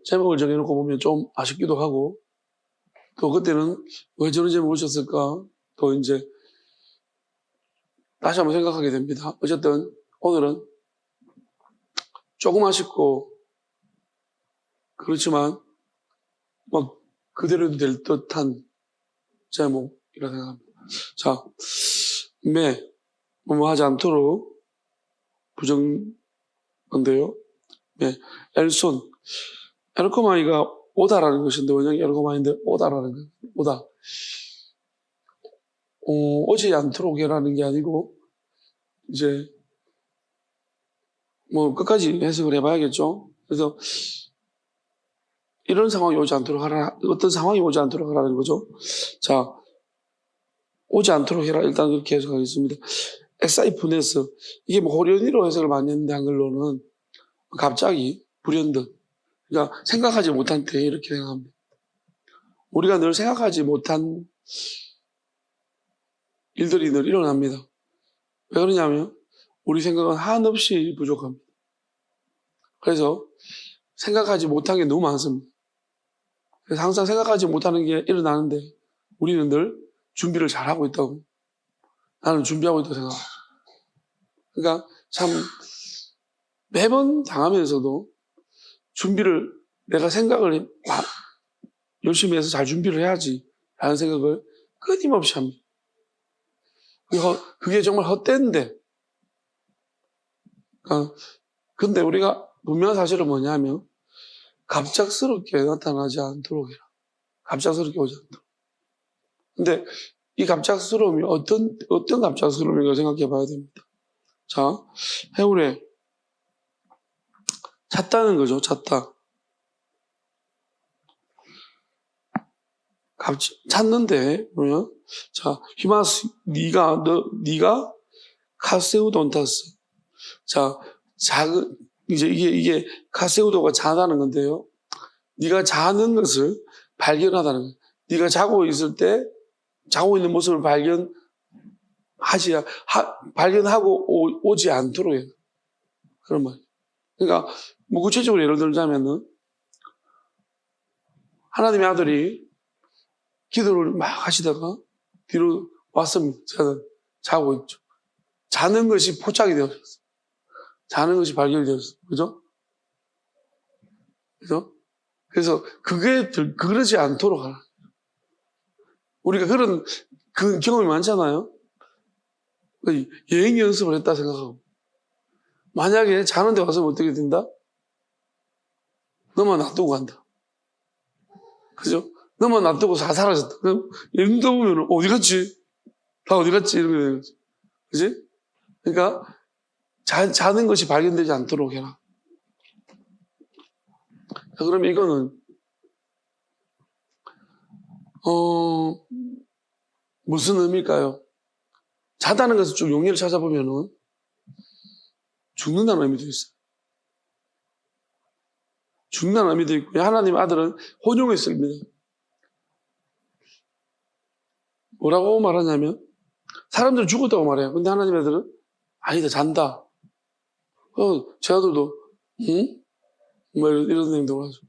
제목을 정해놓고 보면 좀 아쉽기도 하고, 또 그때는 왜 저런 제목을 줬을까? 또 이제 다시 한번 생각하게 됩니다. 어쨌든 오늘은 조금 아쉽고, 그렇지만 막 그대로 될 듯한 제목이라 생각합니다. 자, 뭐뭐 하지 않도록 부정건데요. 엘손. 에르코마이가 오다라는 것인데, 원형이 에르코마이인데 오다라는 거예요. 오다. 오지 않도록이라는 게 아니고, 이제, 뭐, 끝까지 해석을 해봐야겠죠. 그래서, 이런 상황이 오지 않도록 하라, 어떤 상황이 오지 않도록 하라는 거죠. 자, 오지 않도록 해라. 일단 그렇게 해석하겠습니다. 엑사이프네스. 이게 뭐 호련이로 해석을 많이 했는데, 한글로는 갑자기, 불현듯. 그러니까 생각하지 못한 때 이렇게 생각합니다. 우리가 늘 생각하지 못한 일들이 늘 일어납니다. 왜 그러냐면 우리 생각은 한없이 부족합니다. 그래서 생각하지 못한 게 너무 많습니다. 그래서 항상 생각하지 못하는 게 일어나는데 우리는 늘 준비를 잘하고 있다고. 나는 준비하고 있다고 생각합니다. 그러니까 참 매번 당하면서도 준비를 내가 생각을 열심히 해서 잘 준비를 해야지 라는 생각을 끊임없이 합니다. 그게 정말 헛된데 근데 우리가 분명한 사실은 뭐냐면 갑작스럽게 나타나지 않도록 해라. 갑작스럽게 오지 않도록. 근데 이 갑작스러움이 어떤 갑작스러움인가 생각해 봐야 됩니다. 자, 해울에 찾다는 거죠. 찾다. 찾는데 뭐냐? 자, 히마스 네가 카세우돈타스. 자, 이제 이게 카세우도가 자다는 건데요. 네가 자는 것을 발견하다는 거예요. 네가 자고 있을 때 자고 있는 모습을 발견하고 오지 않도록 해요. 그런 말. 그러니까 뭐 구체적으로 예를 들자면은 하나님의 아들이 기도를 막 하시다가 뒤로 왔습니다. 저는 자고 있죠. 자는 것이 포착이 되었어요. 자는 것이 발견이 되었어요. 그죠? 그죠? 그래서 그러지 않도록 하라. 우리가 그런 경험이 많잖아요. 여행 연습을 했다 생각하고. 만약에 자는데 와서 어떻게 된다? 너만 놔두고 간다. 그죠? 너만 놔두고 다 사라졌다. 그럼 예를 들어보면 어디 갔지? 다 어디 갔지? 이렇게 되는 거지. 그지? 그러니까 자는 것이 발견되지 않도록 해라. 자, 그러면 이거는 무슨 의미일까요? 자다는 것을 쭉 용례를 찾아보면은 죽는다는 의미도 있어요. 죽는다는 의미도 있고, 하나님의 아들은 혼용했습니다. 뭐라고 말하냐면, 사람들은 죽었다고 말해요. 근데 하나님의 아들은 아니다, 잔다. 제 아들도, 응? 뭐 이런 행동을 하죠.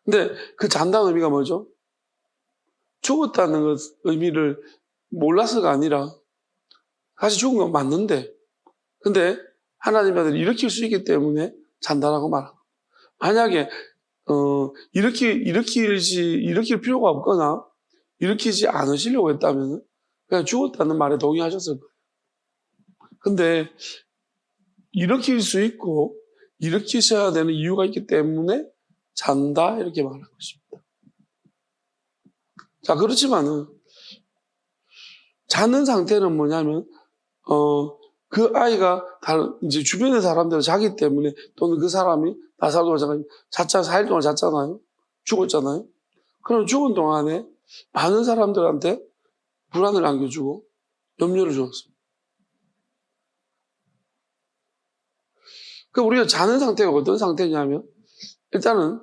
근데 그 잔다는 의미가 뭐죠? 죽었다는 것 의미를 몰라서가 아니라, 사실 죽은 건 맞는데, 근데 하나님의 아들이 일으킬 수 있기 때문에 잔다라고 말합니다. 만약에 일으킬 필요가 없거나 일으키지 않으시려고 했다면 그냥 죽었다는 말에 동의하셨을 거예요. 근데 일으킬 수 있고 일으키셔야 되는 이유가 있기 때문에 잔다 이렇게 말하는 것입니다. 자, 그렇지만은 자는 상태는 뭐냐면 그 아이가 이제 주변의 사람들을 자기 때문에 또는 그 사람이 나사로 마찬가지 4일 동안 잤잖아요. 죽었잖아요. 그럼 죽은 동안에 많은 사람들한테 불안을 안겨주고 염려를 주었습니다. 그러니까 우리가 자는 상태가 어떤 상태냐면 일단은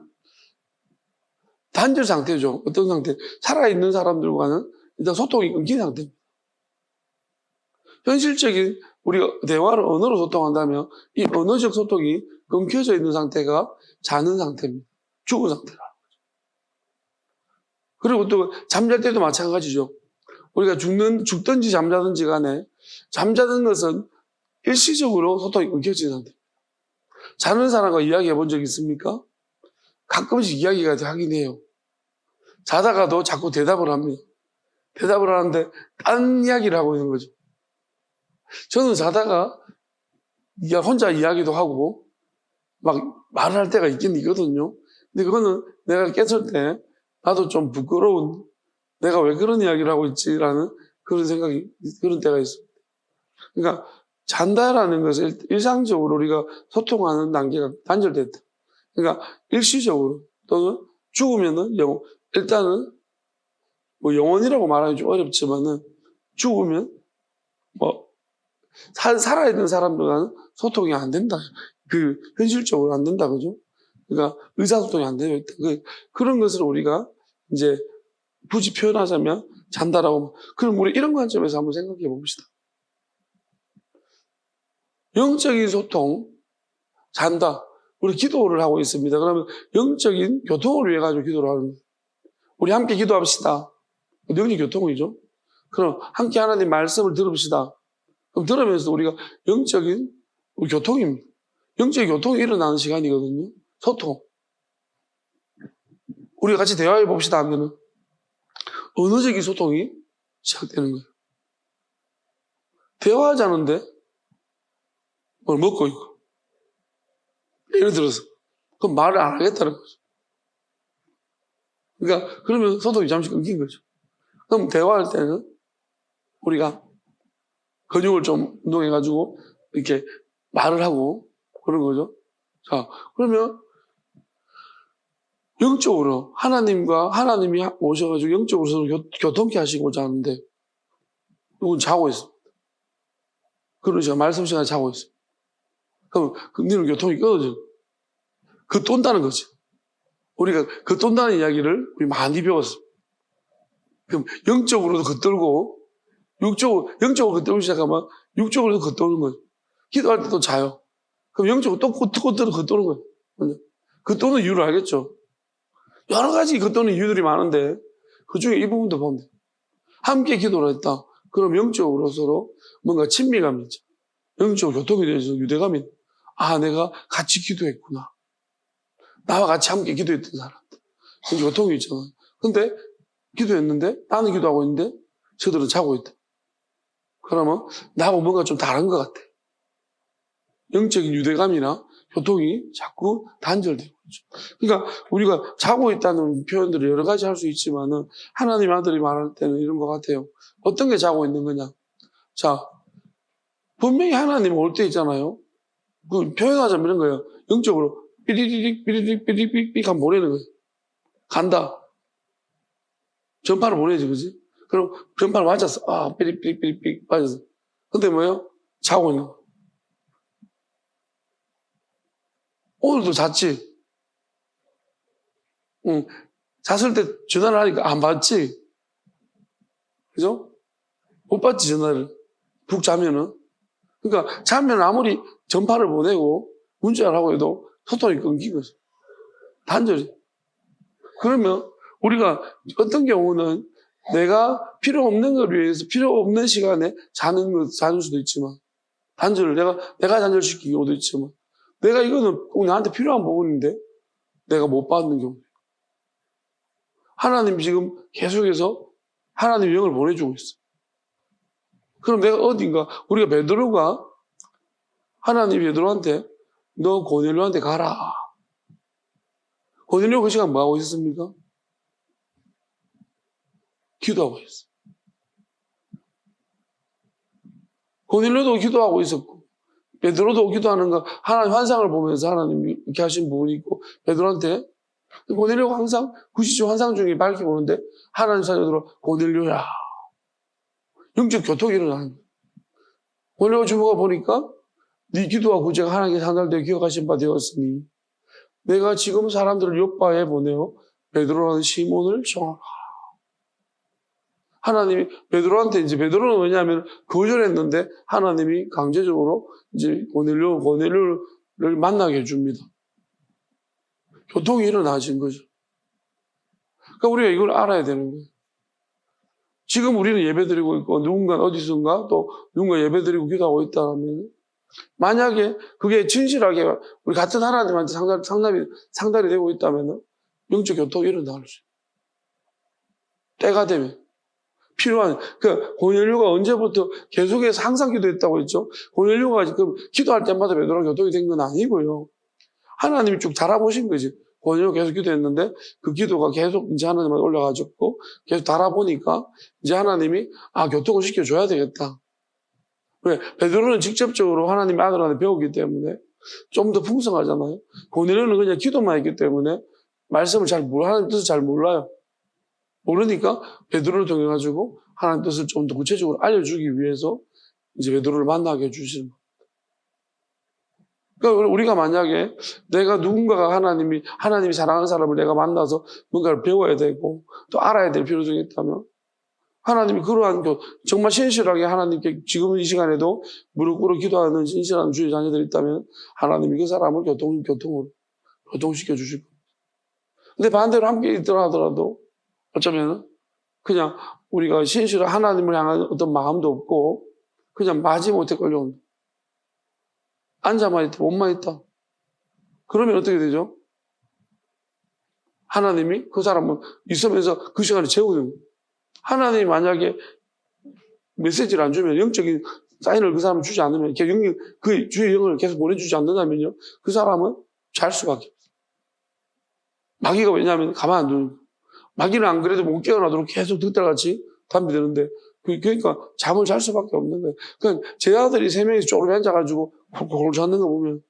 단절 상태죠. 어떤 상태? 살아있는 사람들과는 일단 소통이 끊긴 상태입니다. 현실적인 우리가 대화를 언어로 소통한다면 이 언어적 소통이 끊겨져 있는 상태가 자는 상태입니다. 죽은 상태라. 그리고 또 잠잘 때도 마찬가지죠. 우리가 죽든지 잠자든지 간에 잠자는 것은 일시적으로 소통이 끊겨진 상태. 자는 사람과 이야기해 본 적 있습니까? 가끔씩 이야기가 하긴 해요. 자다가도 자꾸 대답을 합니다. 대답을 하는데 딴 이야기를 하고 있는 거죠. 저는 자다가 혼자 이야기도 하고 막 말을 할 때가 있긴 있거든요. 근데 그거는 내가 깼을 때 나도 좀 부끄러운, 내가 왜 그런 이야기를 하고 있지라는 그런 생각이, 그런 때가 있습니다. 그러니까 잔다라는 것은 일상적으로 우리가 소통하는 단계가 단절됐다. 그러니까 일시적으로 또는 죽으면은 일단은 뭐 영원이라고 말하기 좀 어렵지만은 죽으면 뭐 살아있는 사람들과는 소통이 안 된다. 현실적으로 안 된다, 그죠? 그러니까 의사소통이 안 되어 있다. 그런 것을 우리가 이제 굳이 표현하자면 잔다라고. 그럼 우리 이런 관점에서 한번 생각해 봅시다. 영적인 소통, 잔다. 우리 기도를 하고 있습니다. 그러면 영적인 교통을 위해 가지고 기도를 하는 거예요. 우리 함께 기도합시다. 영적 교통이죠. 그럼 함께 하나님 말씀을 들읍시다. 그럼 들으면서 우리가 영적인 교통입니다. 영적인 교통이 일어나는 시간이거든요. 소통. 우리가 같이 대화해 봅시다 하면은 언어적인 소통이 시작되는 거예요. 대화하자는데 뭘 먹고 있고. 예를 들어서. 그럼 말을 안 하겠다는 거죠. 그러니까 그러면 소통이 잠시 끊긴 거죠. 그럼 대화할 때는 우리가 근육을 좀 운동해가지고 이렇게 말을 하고 그런 거죠. 자, 그러면 영적으로 하나님이 오셔가지고 영적으로 서로 교통케 하시고자 하는데 누군 자고 있어. 그런 시간 말씀 시간에 자고 있어. 그럼 너는 교통이 끊어져. 떤다는 거지. 우리가 떤다는 이야기를 우리 많이 배웠어. 그럼 영적으로도 겉돌고 영적으로 겉돌기 시작하면 육적으로도 겉도는 거예요. 기도할 때도 자요. 그럼 영적으로 또 겉도는 거예요. 겉도는 이유를 알겠죠? 여러 가지 겉도는 이유들이 많은데 그 중에 이 부분도 보면 돼요. 함께 기도를 했다. 그럼 영적으로 서로 뭔가 친밀감이 있죠. 영적으로 교통이 되어서 유대감이 내가 같이 기도했구나. 나와 같이 함께 기도했던 사람들. 교통이 있잖아요. 근데 기도했는데 나는 기도하고 있는데 저들은 자고 있다. 그러면 나하고 뭔가 좀 다른 것 같아. 영적인 유대감이나 교통이 자꾸 단절되고 있죠. 그러니까 우리가 자고 있다는 표현들을 여러 가지 할 수 있지만은 하나님 아들이 말할 때는 이런 것 같아요. 어떤 게 자고 있는 거냐? 자, 분명히 하나님 올 때 있잖아요. 표현하자면 이런 거예요. 영적으로 삐리릭 하면 보내는 거예요. 간다. 전파를 보내지, 그지? 그럼 전파를 맞았어. 삐릭 맞았어. 근데 뭐예요? 자고 있는 거. 오늘도 잤지? 응. 잤을 때 전화를 하니까 안 받지? 그죠? 못 받지, 전화를. 푹 자면은. 그러니까 자면 아무리 전파를 보내고 문자를 하고 해도 소통이 끊긴 거죠. 단절이. 그러면 우리가 어떤 경우는 내가 필요 없는 걸 위해서 필요 없는 시간에 자는 수도 있지만 단절을 내가 단절시키기도 있지만 내가 이거는 꼭 나한테 필요한 부분인데 내가 못 받는 경우. 하나님이 지금 계속해서 하나님의 영을 보내주고 있어. 그럼 내가 어딘가 우리가 베드로가 하나님이 베드로한테 너 고넬료한테 가라. 고넬료 그 시간 뭐 하고 있었습니까? 기도하고 있어. 고넬료도 기도하고 있었고 베드로도 기도하는 거 하나님 환상을 보면서 하나님이 이렇게 하신 부분이 있고 베드로한테 고넬료가 항상 구시주 환상 중에 밝게 보는데 하나님 자녀들은 고넬료야. 영적 교통이 일어나는 거예요. 고넬료 주모가 보니까 네 기도와 구제가 하나님께 산달되어 기억하신 바 되었으니 내가 지금 사람들을 요바에 보내어 베드로라는 시몬을 정하라. 하나님이 베드로한테 이제 베드로는 왜냐하면 거절했는데 하나님이 강제적으로 이제 고넬료를 만나게 해줍니다. 교통이 일어나진 거죠. 그러니까 우리가 이걸 알아야 되는 거예요. 지금 우리는 예배드리고 있고 누군가 어디선가 또 누군가 예배드리고 기도하고 있다면 만약에 그게 진실하게 우리 같은 하나님한테 상달이 되고 있다면 영적 교통이 일어날 수 있어요. 때가 되면. 필요한, 고넬료가 언제부터 계속해서 항상 기도했다고 했죠? 고넬료가 지금 기도할 때마다 베드로가 교통이 된 건 아니고요. 하나님이 쭉 달아보신 거지. 고넬료가 계속 기도했는데 그 기도가 계속 이제 하나님한테 올라가졌고 계속 달아보니까 이제 하나님이 교통을 시켜줘야 되겠다. 왜? 베드로는 직접적으로 하나님의 아들한테 배웠기 때문에 좀 더 풍성하잖아요. 고넬료는 그냥 기도만 했기 때문에 말씀을 하나님 뜻을 잘 몰라요. 모르니까 베드로를 통해 가지고 하나님 뜻을 좀 더 구체적으로 알려주기 위해서 이제 베드로를 만나게 해주시는 거예요. 그러니까 우리가 만약에 내가 누군가가 하나님이 사랑하는 사람을 내가 만나서 뭔가를 배워야 되고 또 알아야 될 필요성이 있다면 하나님이 그러한 정말 신실하게 하나님께 지금 이 시간에도 무릎 꿇어 기도하는 신실한 주의 자녀들이 있다면 하나님이 그 사람을 교통시켜 주실 겁니다. 근데 반대로 함께 있더라 하더라도 어쩌면 그냥 우리가 신실한 하나님을 향한 어떤 마음도 없고 그냥 마지못해 끌려온다. 앉아만 있다, 몸만 있다. 그러면 어떻게 되죠? 하나님이 그 사람은 있으면서 그 시간을 채우는 거예요. 하나님이 만약에 메시지를 안 주면 영적인 사인을 그 사람을 주지 않으면 그 주의 영을 계속 보내주지 않는다면요. 그 사람은 잘 수밖에 없어요. 마귀가 왜냐하면 가만 안 두는 거예요. 마귀는 안 그래도 못 깨어나도록 계속 득달같이 담비되는데 그러니까 잠을 잘 수밖에 없는 거예요. 그러니까 제 아들이 3명이서 쪼그려 앉아가지고 골골 잤는 거 보면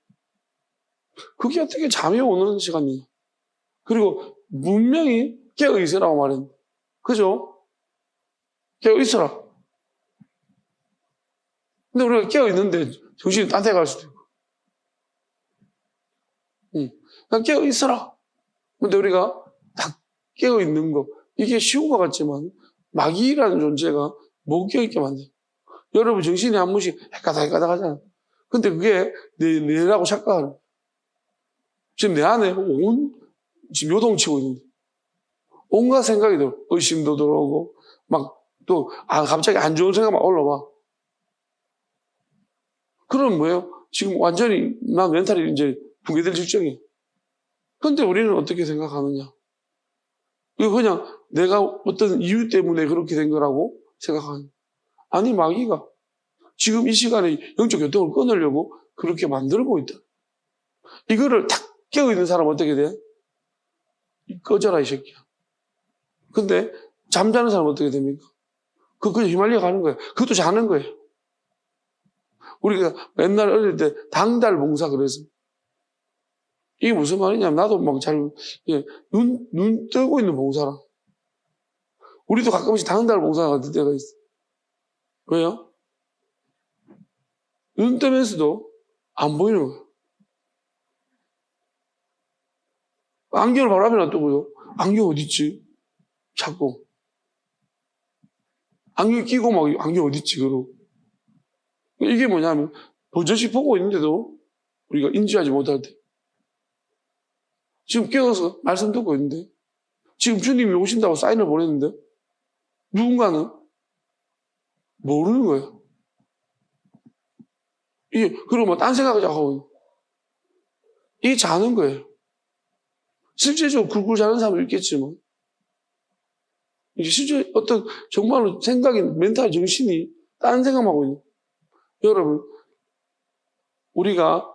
그게 어떻게 잠이 오는 시간이냐. 그리고 분명히 깨어있으라고 말했는데 그죠? 깨어있어라. 근데 우리가 깨어있는데 정신이 딴 데 갈 수도 있고 그냥 깨어있어라. 근데 우리가 딱 깨어있는 거 이게 쉬운 것 같지만 마귀라는 존재가 못 깨어있게 만들어요. 여러분 정신이 한 번씩 헷가닥 하잖아요. 근데 그게 내라고 착각하는 지금 내 안에 지금 요동치고 있는데 온갖 생각이 들어. 의심도 들어오고 갑자기 안 좋은 생각만 올라와. 그럼 뭐예요? 지금 완전히 난 멘탈이 이제 붕괴될 직전이에요. 근데 우리는 어떻게 생각하느냐? 이거 그냥 내가 어떤 이유 때문에 그렇게 된 거라고 생각하는. 아니, 마귀가 지금 이 시간에 영적 교통을 끊으려고 그렇게 만들고 있다. 이거를 탁 깨어있는 사람은 어떻게 돼? 꺼져라, 이 새끼야. 근데 잠자는 사람은 어떻게 됩니까? 그냥 휘말려 가는 거예요. 그것도 자는 거예요. 우리가 맨날 어릴 때 당달 봉사 그래서 이게 무슨 말이냐면 나도 눈 뜨고 있는 봉사라. 우리도 가끔씩 당달 봉사 같은 때가 있어. 왜요? 눈 뜨면서도 안 보이는 거예요. 안경을 바로 앞에 놔두고요. 안경 어딨지? 찾고. 안경 끼고 안경 어딨지? 그러고. 이게 뭐냐면 버젓이 보고 있는데도 우리가 인지하지 못할 때 지금 깨어서 말씀 듣고 있는데 지금 주님이 오신다고 사인을 보냈는데 누군가는 모르는 거예요. 그리고 딴 생각을 하고 이게 자는 거예요. 실제적으로 굴굴 자는 사람도 있겠지만 이게 실제 어떤 정말로 생각이 멘탈 정신이 딴 생각만 하고 있는 거예요. 여러분, 우리가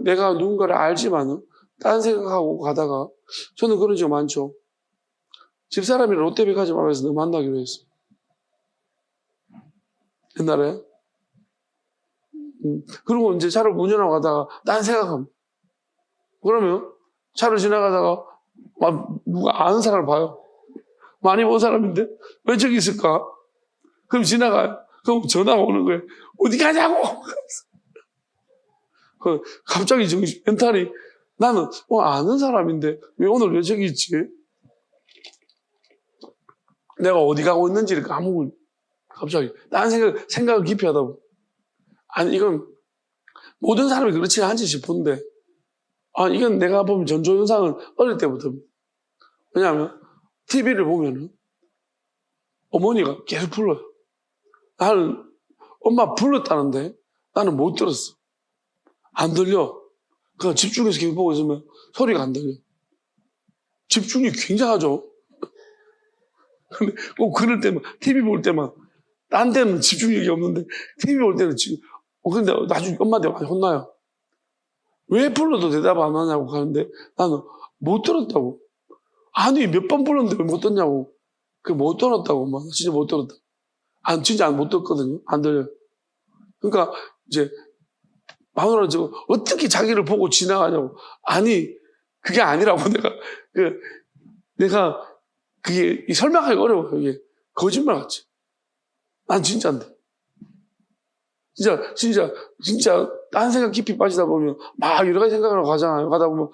내가 누군가를 알지만은, 딴 생각하고 가다가, 저는 그런 적 많죠. 집사람이 롯데백화점 앞에서 너 만나기로 했어. 옛날에. 그리고 이제 차를 운전하고 가다가, 딴 생각합니다. 그러면, 차를 지나가다가, 누가 아는 사람을 봐요. 많이 본 사람인데, 왜 저기 있을까? 그럼 지나가요. 그럼 전화가 오는 거예요. 어디 가냐고! 갑자기 멘탈이, 나는 아는 사람인데 왜 오늘 왜 저기 있지? 내가 어디 가고 있는지를 갑자기 딴 생각을 깊이 하다 보니. 아니, 이건 모든 사람이 그렇지는 않지 싶은데, 이건 내가 보면 전조현상은 어릴 때부터. 왜냐하면, TV를 보면은, 어머니가 계속 불러요. 나는, 엄마 불렀다는데, 나는 못 들었어. 안 들려. 그냥 집중해서 계속 보고 있으면 소리가 안 들려. 집중이 굉장하죠. 근데 꼭 그럴 때만, TV 볼 때만, 딴 데는 집중력이 없는데, TV 볼 때는 지금, 근데 나중에 엄마한테 많이 혼나요. 왜 불러도 대답 안 하냐고 하는데, 나는 못 들었다고. 아니, 몇 번 불렀는데 왜 못 듣냐고. 못 들었다고, 엄마. 진짜 못 들었다. 진짜 못 듣거든요. 안 들려요. 그러니까, 이제, 마누라 지금 어떻게 자기를 보고 지나가냐고. 아니, 그게 아니라고 내가 그게 설명하기 어려워요. 이게 거짓말 같지. 난 진짜 안 돼. 진짜 딴 생각 깊이 빠지다 보면 막 여러 가지 생각을 가잖아요. 가다 보면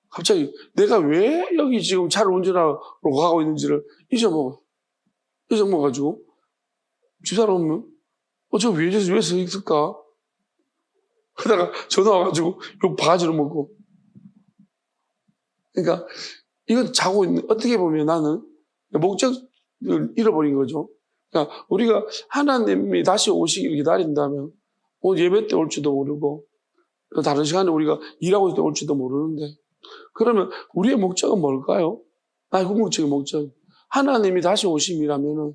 갑자기 내가 왜 여기 지금 차를 운전하러 가고 있는지를 잊어먹어요. 잊어먹어가지고 집사람 오면 저 왜 서 있을까? 그러다가 전화 와가지고 욕 바가지로 먹고. 그러니까 이건 자고 있는, 어떻게 보면 나는 목적을 잃어버린 거죠. 그러니까 우리가 하나님이 다시 오시기를 기다린다면 예배 때 올지도 모르고 다른 시간에 우리가 일하고 있을 때 올지도 모르는데, 그러면 우리의 목적은 뭘까요? 나의 궁극적인 목적. 하나님이 다시 오심이라면은,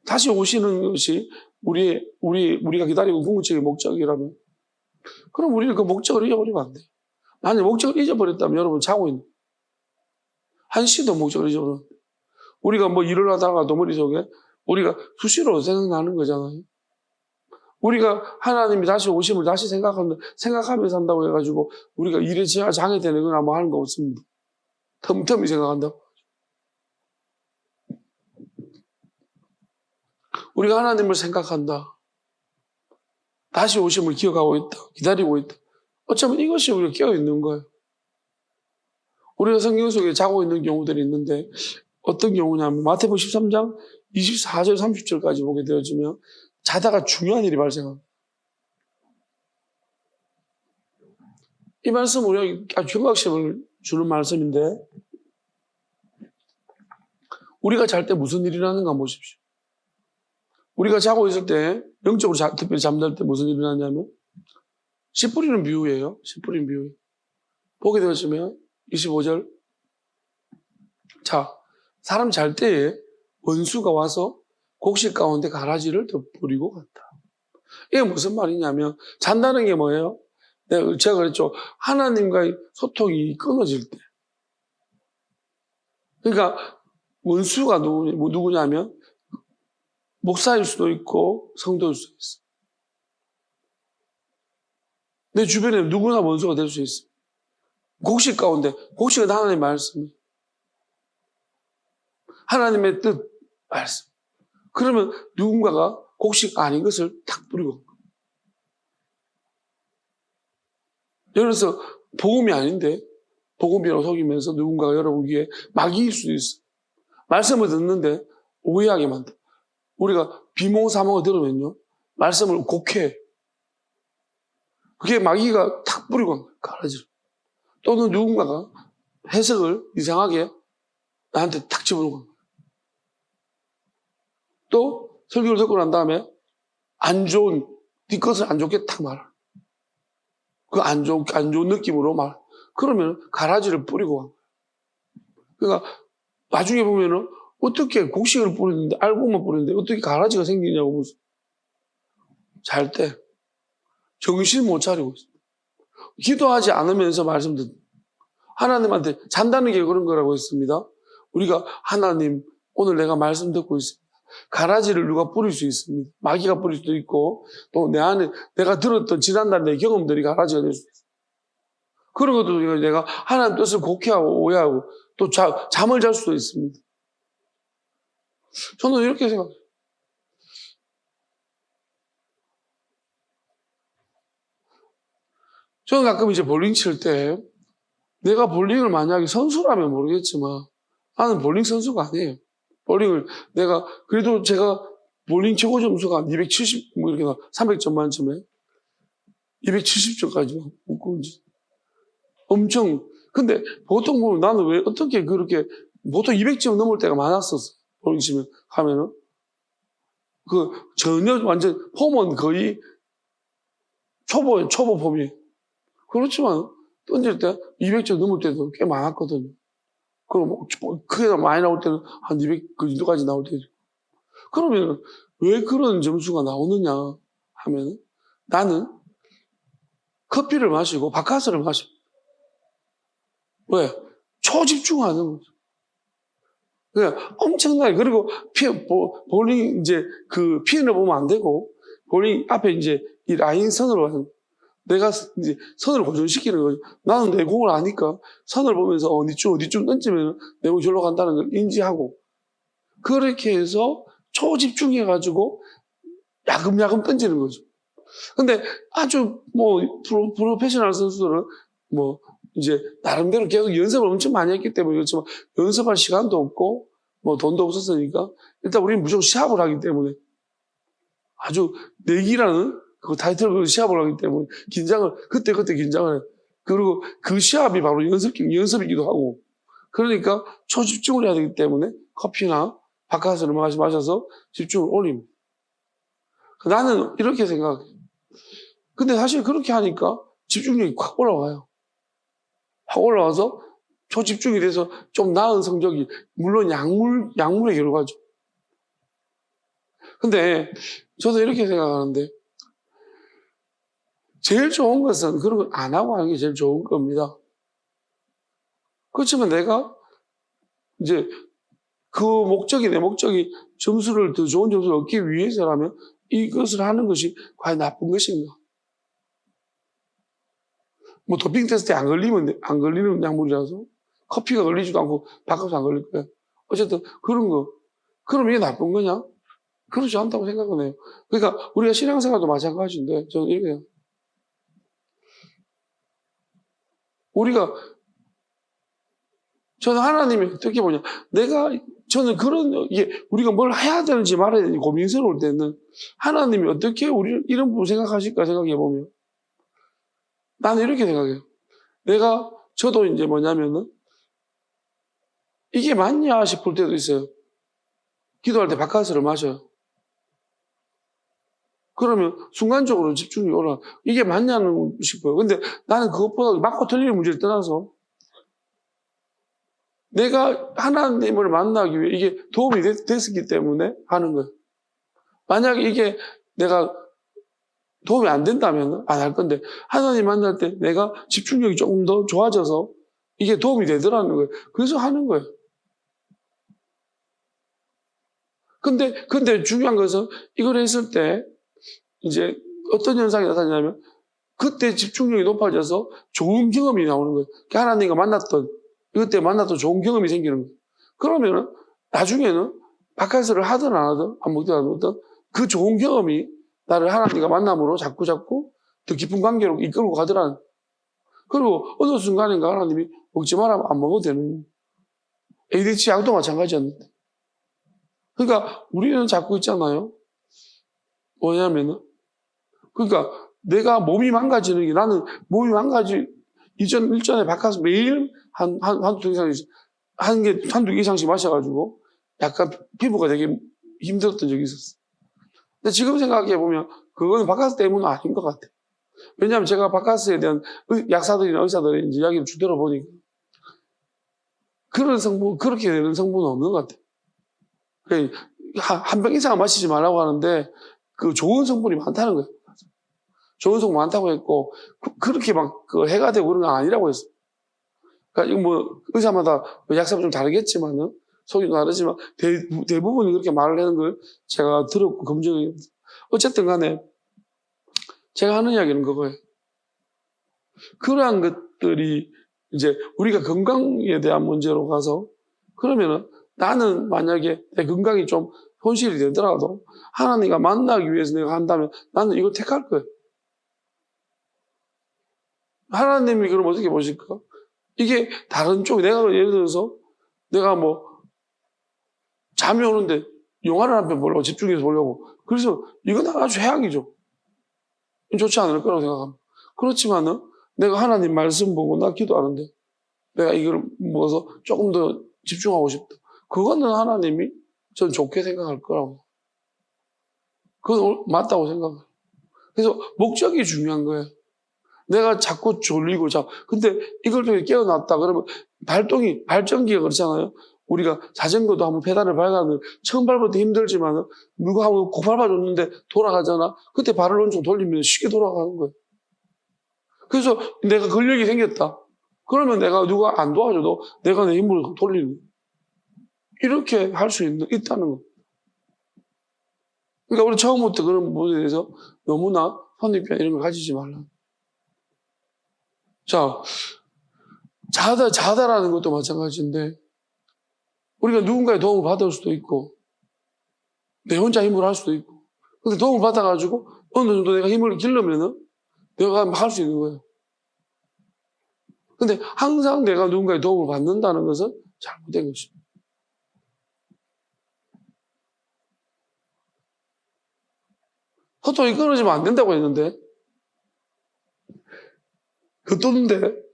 다시 오시는 것이 우리가 기다리고 궁극적인 목적이라면, 그럼 우리는 그 목적을 잊어버리면 안 돼요. 만약 목적을 잊어버렸다면 여러분 자고 있는, 한시도 목적을 잊어버렸는데, 우리가 뭐 일을 하다가도 머릿속에 우리가 수시로 생각나는 거잖아요. 우리가 하나님이 다시 오심을 다시 생각하면서 한다고 해가지고 우리가 일에 장애되는 거나 뭐 하는 거 없습니다. 틈틈이 생각한다고. 우리가 하나님을 생각한다. 다시 오심을 기억하고 있다. 기다리고 있다. 어쩌면 이것이 우리가 깨어있는 거예요. 우리가 성경 속에 자고 있는 경우들이 있는데, 어떤 경우냐면 마태복음 13장 24절 30절까지 보게 되어지면 자다가 중요한 일이 발생합니다. 이 말씀은 우리가 경각심을 주는 말씀인데, 우리가 잘 때 무슨 일이 일어나는가 보십시오. 우리가 자고 있을 때, 영적으로 특별히 잠잘 때 무슨 일이 일어나냐면 씨 뿌리는 비유예요. 씨 뿌리는 비유. 보게 되어지면 25절. 자, 사람 잘 때에 원수가 와서 곡식 가운데 가라지를 덮어버리고 갔다. 이게 무슨 말이냐면, 잔다는 게 뭐예요? 제가 그랬죠. 하나님과의 소통이 끊어질 때. 그러니까 원수가 누구냐면 목사일 수도 있고 성도일 수도 있어. 내 주변에 누구나 원수가 될 수 있어. 곡식 가운데, 곡식은 하나님의 말씀이에요. 하나님의 뜻, 말씀. 그러면 누군가가 곡식 아닌 것을 탁 뿌리고. 예를 들어서 복음이 아닌데 복음이라고 속이면서 누군가가 여러분 귀에 마귀일 수도 있어. 말씀을 듣는데 오해하게 만들어. 우리가 비몽사몽을 들으면요, 말씀을 곡해. 그게 마귀가 탁 뿌리고 가라지로. 또는 누군가가 해석을 이상하게 나한테 탁 집어넣고. 또 설교를 듣고 난 다음에 네 것을 안 좋게 탁 말하. 그 안 좋은 느낌으로 말. 그러면 가라지를 뿌리고 간 거야. 그러니까 나중에 보면은 어떻게 곡식을 뿌리는데, 알곡만 뿌리는데 어떻게 가라지가 생기냐고. 잘 때 정신 못 차리고 있어. 기도하지 않으면서 말씀 듣는. 하나님한테 잔다는 게 그런 거라고 했습니다. 우리가 하나님, 오늘 내가 말씀 듣고 있습니다. 가라지를 누가 뿌릴 수 있습니다. 마귀가 뿌릴 수도 있고, 또 내 안에 내가 들었던 지난날 내 경험들이 가라지가 될 수 있어요. 그런 것도 내가 하나님 뜻을 곡해하고 오해하고 또 잠을 잘 수도 있습니다. 저는 이렇게 생각해요. 저는 가끔 이제 볼링 칠 때, 내가 볼링을 만약에 선수라면 모르겠지만 나는 볼링 선수가 아니에요. 볼링을 그래도 제가 볼링 최고 점수가 270 뭐 이렇게 300점 만점에 270점까지 먹고 이제 엄청. 근데 보통 보면 나는 왜 어떻게 그렇게 보통 200점 넘을 때가 많았었어. 보시면 하면은 전혀 완전 폼은 거의 초보 폼이. 그렇지만 던질 때 200점 넘을 때도 꽤 많았거든요. 그럼 크게 많이 나올 때는 한 200 그 정도까지 나올 때도. 그러면 왜 그런 점수가 나오느냐 하면 나는 커피를 마시고 바카스를 마시고. 왜? 초집중하는 거죠. 그러니까 엄청나게. 그리고 볼링 이제 그 핀을 보면 안 되고 볼링 앞에 이제 이 라인 선으로 하는. 내가 이제 선을 고정시키는 거죠. 나는 내 공을 아니까 선을 보면서 어디쯤 던지면 내 공이 절로 간다는 걸 인지하고 그렇게 해서 초집중해가지고 야금야금 던지는 거죠. 근데 아주 프로페셔널 선수들은 이제 나름대로 계속 연습을 엄청 많이 했기 때문에 그렇지만 연습할 시간도 없고 돈도 없었으니까 일단 우리는 무조건 시합을 하기 때문에 아주 내기라는 그 타이틀을 시합을 하기 때문에 그때 긴장을 해. 그리고 그 시합이 바로 연습이기도 하고 그러니까 초집중을 해야 되기 때문에 커피나 바카스를 마셔서 집중을 올립니다. 나는 이렇게 생각해. 근데 사실 그렇게 하니까 집중력이 확 올라와요. 확 올라와서 초집중이 돼서 좀 나은 성적이 물론 약물에 결과죠. 근데 저도 이렇게 생각하는데 제일 좋은 것은 그런 걸 안 하고 하는 게 제일 좋은 겁니다. 그렇지만 내가 이제 내 목적이 더 좋은 점수를 얻기 위해서라면 이것을 하는 것이 과연 나쁜 것인가? 도핑 테스트에 안 걸리는 약물이라서 커피가 걸리지도 않고 바카스도 안 걸릴 거야. 어쨌든 그런 거. 그럼 이게 나쁜 거냐? 그렇지 않다고 생각은 해요. 그러니까 우리가 신앙생활도 마찬가지인데 저는 이렇게 해요. 저는 하나님이 어떻게 보냐. 저는 우리가 뭘 해야 되는지 말아야 되는지 고민스러울 때는 하나님이 어떻게 우리를 이런 부분 생각하실까 생각해 보면 나는 이렇게 생각해요. 저도 이제 뭐냐면은 이게 맞냐 싶을 때도 있어요. 기도할 때 바카스를 마셔요. 그러면 순간적으로 집중이 올라. 이게 맞냐는 싶어요. 근데 나는 그것보다 맞고 틀리는 문제를 떠나서 내가 하나님을 만나기 위해 이게 도움이 됐었기 때문에 하는 거예요. 만약에 이게 내가 도움이 안 된다면 안 할 건데 하나님 만날 때 내가 집중력이 조금 더 좋아져서 이게 도움이 되더라는 거예요. 그래서 하는 거예요. 근데 중요한 것은 이걸 했을 때 이제 어떤 현상이 나타나냐면 그때 집중력이 높아져서 좋은 경험이 나오는 거예요. 하나님과 그때 만났던 좋은 경험이 생기는 거예요. 그러면은 나중에는 바카스를 하든 안 하든 안 먹든 안 먹든 그 좋은 경험이 나를 하나님과 만남으로 자꾸 더 깊은 관계로 이끌고 가더라는. 그리고 어느 순간인가 하나님이 먹지 마라 안 먹어도 되는. ADHD 약도 마찬가지였는데. 그러니까 우리는 자꾸 있잖아요. 뭐냐면은 그러니까 내가 몸이 망가지는 게 나는 몸이 일전에 바카스 매일 한두 개 이상씩 마셔가지고 약간 피부가 되게 힘들었던 적이 있었어. 근데 지금 생각해보면 그거는 바카스 때문은 아닌 것 같아. 왜냐하면 제가 바카스에 대한 약사들이나 의사들의 이야기를 주들어 보니까 그렇게 되는 성분은 없는 것 같아. 한 병 이상 마시지 말라고 하는데 그 좋은 성분이 많다는 거예요. 좋은 성분 많다고 했고 그렇게 해가 되고 그런 건 아니라고 했어. 그러니까 이거 의사마다 약사가 좀 다르겠지만은 속이 다르지만 대부분이 그렇게 말을 하는 걸 제가 들었고 검증이 어쨌든 간에 제가 하는 이야기는 그거예요. 그러한 것들이 이제 우리가 건강에 대한 문제로 가서 그러면은 나는 만약에 내 건강이 좀 손실이 되더라도 하나님과 만나기 위해서 내가 한다면 나는 이걸 택할 거예요. 하나님이 그럼 어떻게 보실까? 이게 다른 쪽, 예를 들어서 내가 잠이 오는데 영화를 한 편 보려고 집중해서 보려고. 그래서 이건 아주 해악이죠. 좋지 않을 거라고 생각합니다. 그렇지만은 내가 하나님 말씀 보고 나 기도하는데 내가 이걸 먹어서 조금 더 집중하고 싶다. 그거는 하나님이 전 좋게 생각할 거라고. 그건 맞다고 생각해요. 그래서 목적이 중요한 거예요. 내가 자꾸 졸리고 근데 이걸 통해 깨어났다 그러면 발전기가 그렇잖아요. 우리가 자전거도 한번 페달을 밟아면 처음 밟을 때 힘들지만 누가 한번 꼭 밟아줬는데 돌아가잖아. 그때 발을 온쪽 돌리면 쉽게 돌아가는 거예요. 그래서 내가 근력이 생겼다. 그러면 내가 누가 안 도와줘도 내가 내 힘으로 돌리는 거예요. 이렇게 할 수 있다는 거. 그러니까 우리 처음부터 그런 부분에 대해서 너무나 선입견 이런 걸 가지지 말라. 자, 자다라는 것도 마찬가지인데 우리가 누군가의 도움을 받을 수도 있고 내 혼자 힘으로 할 수도 있고 근데 도움을 받아가지고 어느 정도 내가 힘을 기르면은 내가 할 수 있는 거예요. 근데 항상 내가 누군가의 도움을 받는다는 것은 잘못된 것입니다. 소통이 끊어지면 안 된다고 했는데 어떤데?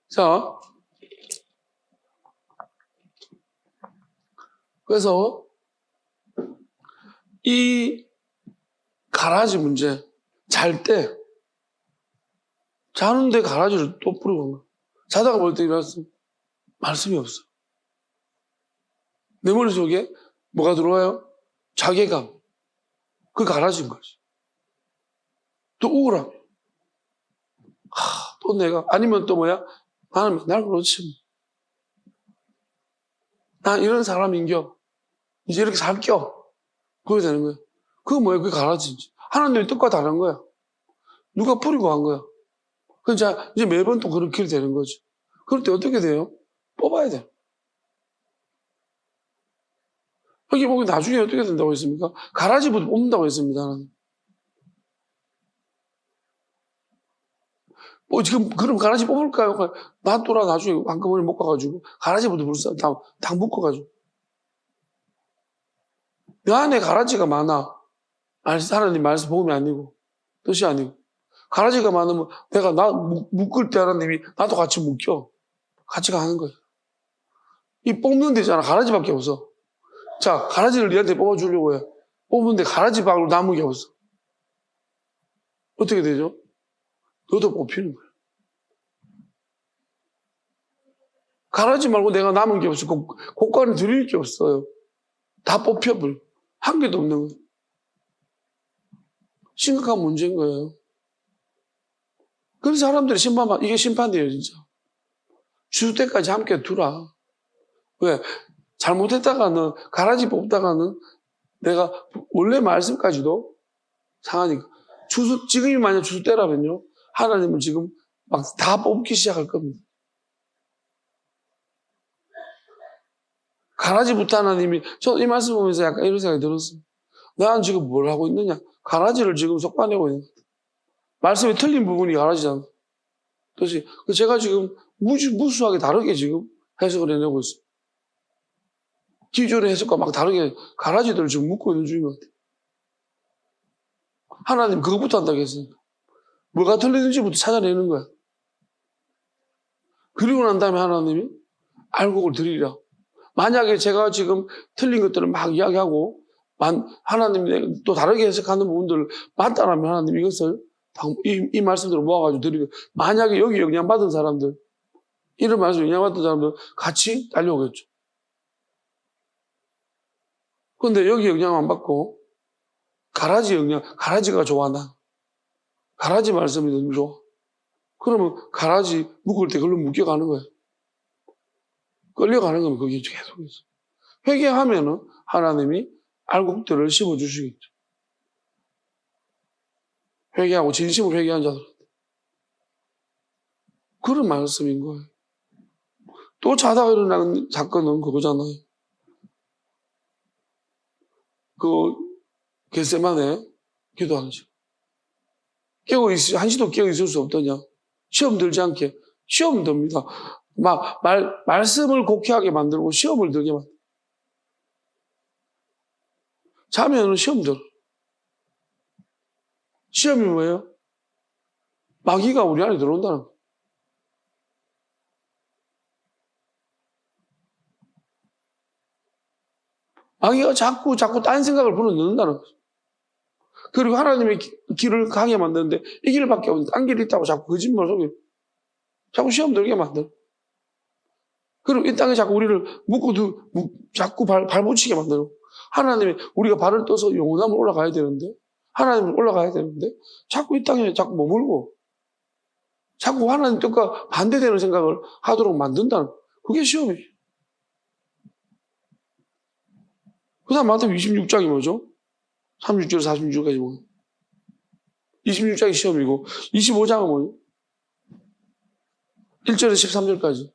자, 그래서 이 가라지 문제, 자는데 가라지를 또 뿌리고 간 거야. 자다가 볼 때 말씀이 없어. 내 머릿속에 뭐가 들어와요? 자괴감. 그 가라지인 거지. 또 우울함. 또 내가, 아니면 또 뭐야? 나는 맨날 그렇지. 난 이런 사람인겨. 이제 이렇게 살겨. 그렇게 되는 거야. 그거 뭐야? 그게 가라지지. 하나님의 뜻과 다른 거야. 누가 뿌리고 간 거야. 그러니까 이제 매번 또 그렇게 되는 거지. 그럴 때 어떻게 돼요? 뽑아야 돼. 여기 보면 나중에 어떻게 된다고 했습니까? 가라지부터 뽑는다고 했습니다. 하나님. 지금 그럼 가라지 뽑을까요? 놔둬라. 나중에 한꺼번에 못 가가지고 가라지부터 불사 다 묶어가지고 내 안에 가라지가 많아. 하나님 말씀 복음이 아니고 뜻이 아니고 가라지가 많으면 내가 묶을 때 하나님이 나도 같이 묶여. 같이 가는 거예요. 이 뽑는 데잖아. 가라지밖에 없어. 자, 가라지를 니한테 뽑아주려고 해. 뽑는데 가라지 밖으로 남은 게 없어. 어떻게 되죠? 너도 뽑히는 거야. 가라지 말고 내가 남은 게 없어. 고가는 드릴 게 없어요. 다 뽑혀버려. 한 개도 없는 거예요. 심각한 문제인 거예요. 그래서 사람들이 이게 심판이에요, 진짜. 죽을 때까지 함께 두라. 왜? 잘못했다가는, 가라지 뽑다가는 내가 원래 말씀까지도 상하니까. 지금이 만약 주수 때라면요. 하나님은 지금 막 다 뽑기 시작할 겁니다. 가라지부터 하나님이, 저 이 말씀 보면서 약간 이런 생각이 들었어요. 나는 지금 뭘 하고 있느냐? 가라지를 지금 속아내고 있는 거야. 말씀이 틀린 부분이 가라지잖아. 그렇지? 제가 지금 무수하게 다르게 지금 해석을 해내고 있어요. 기존의 해석과 막 다르게 가라지들을 지금 묶고 있는 중인 것 같아요. 하나님 그것부터 한다고 했으니까. 뭐가 틀리는지부터 찾아내는 거야. 그리고 난 다음에 하나님이 알곡을 드리라. 만약에 제가 지금 틀린 것들을 막 이야기하고 하나님이 또 다르게 해석하는 부분들을 맞다라면 하나님 이것을 이 말씀들을 모아가지고 드리고 만약에 여기 영향받은 사람들 이런 말씀 영향받은 사람들 같이 달려오겠죠. 그런데 여기 영향 안 받고 가라지가 좋아 난. 가라지 말씀이 너무 좋아. 그러면 가라지 묶을 때 그걸로 묶여가는 거야. 끌려가는 거면 거기 계속 있어. 회개하면은 하나님이 알곡들을 씹어주시겠죠. 회개하고 진심으로 회개한 자들. 그런 말씀인 거예요. 또 자다가 일어나는 사건은 그거잖아요. 겟세마네 기도하는 시간. 한시도 깨어 있을 수 없더냐. 시험 들지 않게. 시험 듭니다. 말씀을 곡해하게 만들고 시험을 들게 만들고. 자면은 시험 들어. 시험이 뭐예요? 마귀가 우리 안에 들어온다는 거예요. 마귀가 자꾸 딴 생각을 불어넣는다는 거죠. 그리고 하나님의 길을 가게 만드는데 이 길밖에 없는 딴 길이 있다고 자꾸 거짓말 속에 자꾸 시험 들게 만들어. 그리고 이 땅에 자꾸 우리를 자꾸 발붙이게 만들어. 하나님이 우리가 발을 떠서 영원함을 올라가야 되는데 하나님을 올라가야 되는데 자꾸 이 땅에 자꾸 머물고 자꾸 하나님 뜻과 반대되는 생각을 하도록 만든다는 그게 시험이에요. 그 다음 마태복음 26장이 뭐죠? 36절에서 46절까지 뭐예요? 26장이 시험이고 25장은 뭐예요? 1절에서 13절까지.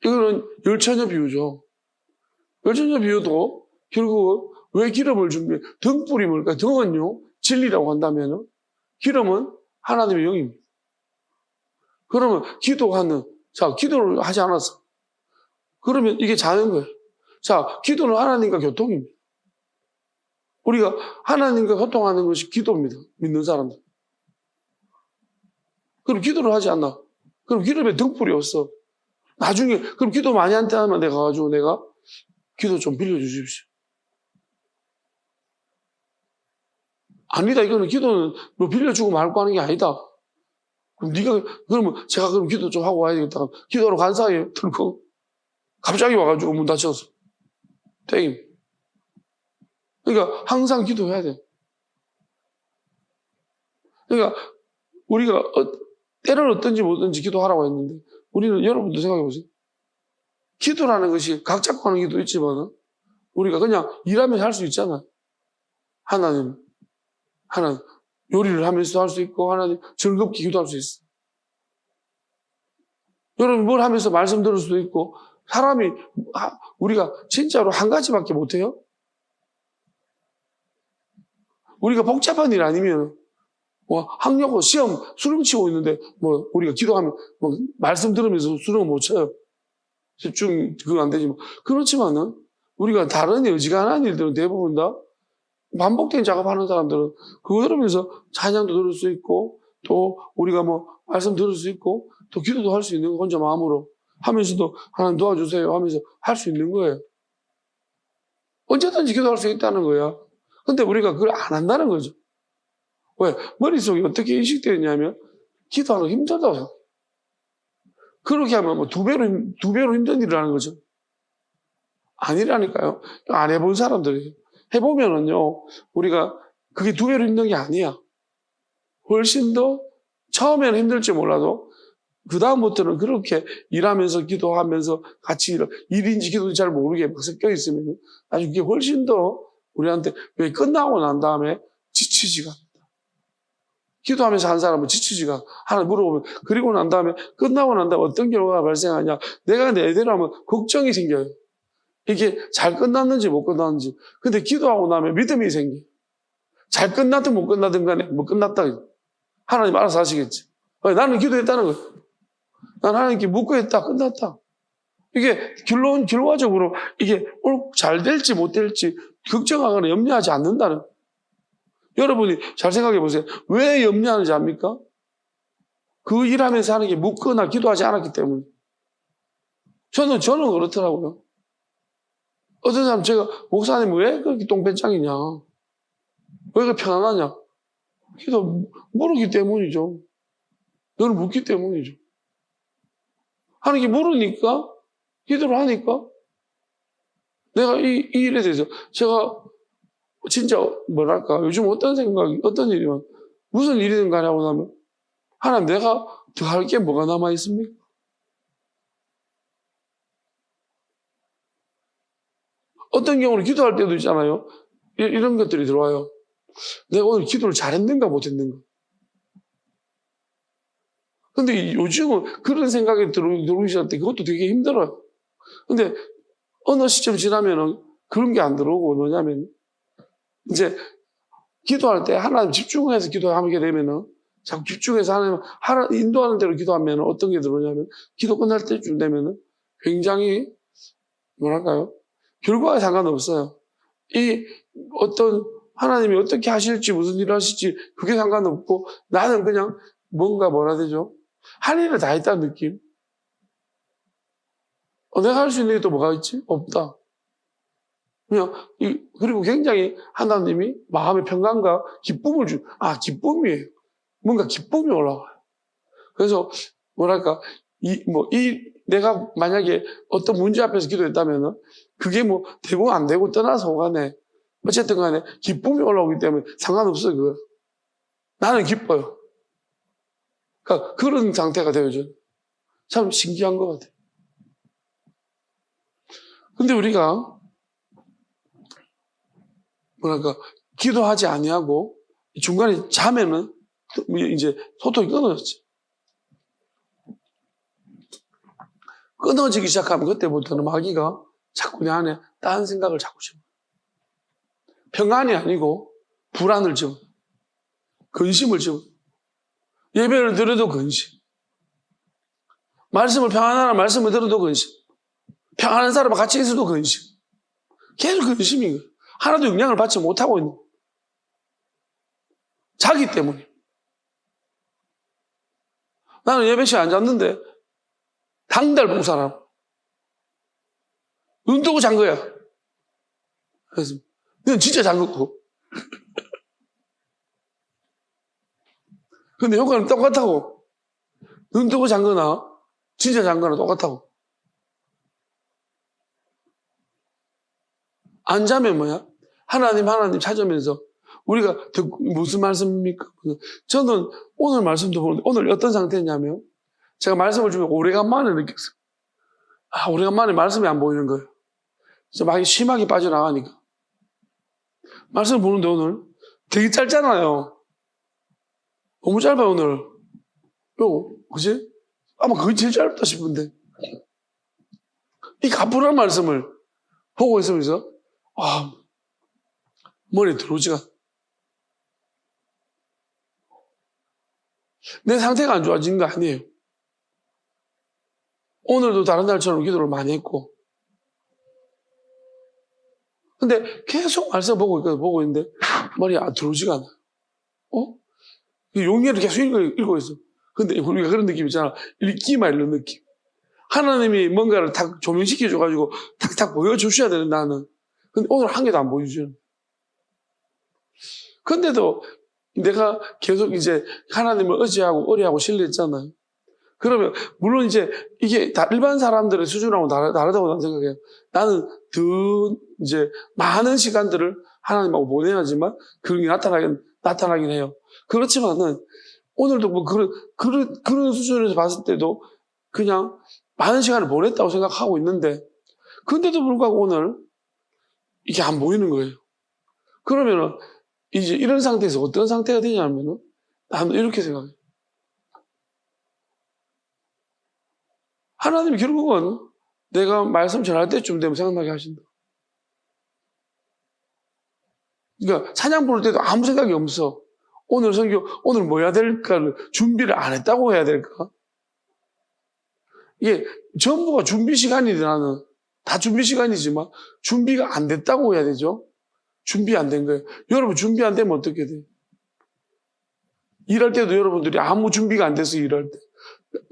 이거는 열처녀 비유죠. 열처녀 비유도 결국 왜 기름을 준비해? 등불이 뭘까요? 등은요, 진리라고 한다면 기름은 하나님의 영입니다. 그러면 기도를 하지 않았어. 그러면 이게 자는 거예요. 자, 기도는 하나님과 교통입니다. 우리가 하나님과 소통하는 것이 기도입니다. 믿는 사람들. 그럼 기도를 하지 않나? 그럼 기름에 등불이 없어. 나중에, 그럼 기도 많이 한다 하면 내가 기도 좀 빌려주십시오. 아니다, 이거는 기도는 뭐 빌려주고 말고 하는 게 아니다. 그러면 제가 그럼 기도 좀 하고 와야 되겠다. 기도하러 간 사이에 들고 갑자기 와가지고 문 닫혀서. 땡임. 그러니까 항상 기도해야 돼. 그러니까 우리가 때를 얻든지 뭐든지 기도하라고 했는데 우리는 여러분도 생각해 보세요. 기도라는 것이 각 잡고 하는 기도 있지만 우리가 그냥 일하면서 할 수 있잖아. 하나님 요리를 하면서도 할 수 있고 하나님 즐겁게 기도할 수 있어. 여러분 뭘 하면서 말씀 들을 수도 있고 사람이 우리가 진짜로 한 가지밖에 못해요. 우리가 복잡한 일 아니면 학력고 시험 수능 치고 있는데 우리가 기도하면 말씀 들으면서 수능 못 쳐요. 집중 그거 안 되지만 그렇지만은 우리가 다른 어지간한 일들은 대부분 다 반복된 작업하는 사람들은 그거 들으면서 찬양도 들을 수 있고 또 우리가 말씀 들을 수 있고 또 기도도 할 수 있는 거 혼자 마음으로 하면서도 하나님 도와주세요 하면서 할 수 있는 거예요. 언제든지 기도할 수 있다는 거야. 근데 우리가 그걸 안 한다는 거죠. 왜? 머릿속에 어떻게 인식되어 있냐면 기도하는 거 힘들다고 생각해요. 그렇게 하면 두 배로 힘든 일을 하는 거죠. 아니라니까요. 안 해본 사람들이 해보면은요, 우리가 그게 두 배로 힘든 게 아니야. 훨씬 더 처음에는 힘들지 몰라도 그 다음부터는 그렇게 일하면서 기도하면서 같이 일인지 기도인지 잘 모르게 막 섞여 있으면 아주 그게 훨씬 더 우리한테 왜 끝나고 난 다음에 지치지가 않다. 기도하면서 한 사람은 지치지가 하나 물어보면 그리고 난 다음에 끝나고 난 다음에 어떤 결과가 발생하냐 내가 내대로 하면 걱정이 생겨요. 이게 잘 끝났는지 못 끝났는지. 근데 기도하고 나면 믿음이 생겨. 잘 끝났든 못 끝났든 간에 끝났다. 하나님 알아서 하시겠지. 나는 기도했다는 거예요. 난 하나님께 묻고 했다. 끝났다. 이게 결과적으로 이게 잘 될지 못 될지 걱정하거나 염려하지 않는다는 거예요. 여러분이 잘 생각해 보세요. 왜 염려하는지 압니까? 그 일하면서 하는 게 묻거나 기도하지 않았기 때문에. 저는 그렇더라고요. 어떤 사람 제가 목사님 왜 그렇게 똥배짱이냐? 왜 그렇게 편안하냐? 기도 모르기 때문이죠. 너는 묻기 때문이죠. 하는 게 모르니까 기도를 하니까 내가 이 일에 대해서 제가 진짜 요즘 어떤 일이면 무슨 일이든 간에 하고 나면 하나님 내가 더 할 게 뭐가 남아 있습니까? 어떤 경우는 기도할 때도 있잖아요. 이런 것들이 들어와요. 내가 오늘 기도를 잘했는가 못했는가. 근데 요즘은 그런 생각이 들어오기 시작할 때 그것도 되게 힘들어요. 근데 어느 시점 지나면은 그런 게 안 들어오고 뭐냐면 이제 기도할 때 하나님 집중해서 기도하게 되면은 자꾸 집중해서 하나님 인도하는 대로 기도하면 어떤 게 들어오냐면 기도 끝날 때쯤 되면은 굉장히 결과에 상관없어요. 이 어떤 하나님이 어떻게 하실지 무슨 일을 하실지 그게 상관없고 나는 그냥 뭔가 뭐라 되죠? 할 일을 다 했다는 느낌. 내가 할 수 있는 게 또 뭐가 있지? 없다. 그냥 그리고 굉장히 하나님이 마음의 평강과 기쁨을 기쁨이에요. 뭔가 기쁨이 올라와요. 그래서 뭐랄까 내가 만약에 어떤 문제 앞에서 기도했다면은 그게 뭐 되고 안 되고 떠나서 간에 어쨌든 간에 기쁨이 올라오기 때문에 상관없어요. 그거. 나는 기뻐요. 그러니까 그런 상태가 되어져. 참 신기한 것 같아요. 근데 우리가 뭐랄까 기도하지 아니하고 중간에 자면은 이제 소통이 끊어졌죠. 끊어지기 시작하면 그때부터는 마귀가 자꾸 내 안에 다른 생각을 자꾸 집어요. 평안이 아니고 불안을 집어요. 근심을 집어요. 예배를 들어도 근심. 평안하는 말씀을 들어도 근심. 평안한 사람과 같이 있어도 근심. 계속 근심인 거예요. 하나도 영향을 받지 못하고 있는 거예요. 자기 때문에. 나는 예배 시간 안 잤는데 당달 본 사람. 눈 뜨고 잔 거야. 그래서 넌 진짜 잔 거고. 근데 효과는 똑같다고. 눈 뜨고 잔 거나 진짜 잔 거나 똑같다고. 안 자면 뭐야? 하나님 찾으면서 우리가 무슨 말씀입니까? 저는 오늘 말씀도 보는데 오늘 어떤 상태냐면 제가 말씀을 좀 오래간만에 느꼈어요. 오래간만에 말씀이 안 보이는 거예요. 그래서 막 심하게 빠져나가니까. 말씀을 보는데 오늘 되게 짧잖아요. 너무 짧아요, 오늘. 그지? 아마 그게 제일 짧다 싶은데. 이 가뿐한 말씀을 보고 있으면서, 머리에 들어오지가. 내 상태가 안 좋아진 거 아니에요. 오늘도 다른 날처럼 기도를 많이 했고. 근데 계속 말씀 보고 있는데, 머리에 들어오지가 않아. 용기를 계속 읽고 있어. 근데 우리가 그런 느낌 있잖아. 읽기만 읽는 느낌. 하나님이 뭔가를 딱 조명시켜줘가지고 탁탁 보여주셔야 되는 나는. 근데 오늘 한 개도 안 보여주는. 근데도 내가 계속 이제 하나님을 의지하고 의뢰하고 신뢰했잖아요. 그러면 물론 이제 이게 다 일반 사람들의 수준하고 다르다고 나는 생각해요. 나는 더 이제 많은 시간들을 하나님하고 보내야지만 그런 게 나타나긴 해요. 그렇지만은 오늘도 뭐 그런 수준에서 봤을 때도 그냥 많은 시간을 보냈다고 생각하고 있는데 근데도 불구하고 오늘 이게 안 보이는 거예요. 그러면은 이제 이런 상태에서 어떤 상태가 되냐면은 나는 이렇게 생각해요. 하나님이 결국은 내가 말씀 전할 때쯤 되면 생각나게 하신다. 그러니까 찬양 부를 때도 아무 생각이 없어. 오늘 설교, 오늘 뭐 해야 될까를 준비를 안 했다고 해야 될까? 이게 전부가 준비 시간이지 나는. 다 준비 시간이지만 준비가 안 됐다고 해야 되죠? 준비 안 된 거예요. 여러분 준비 안 되면 어떻게 돼요? 일할 때도 여러분들이 아무 준비가 안 돼서 일할 때.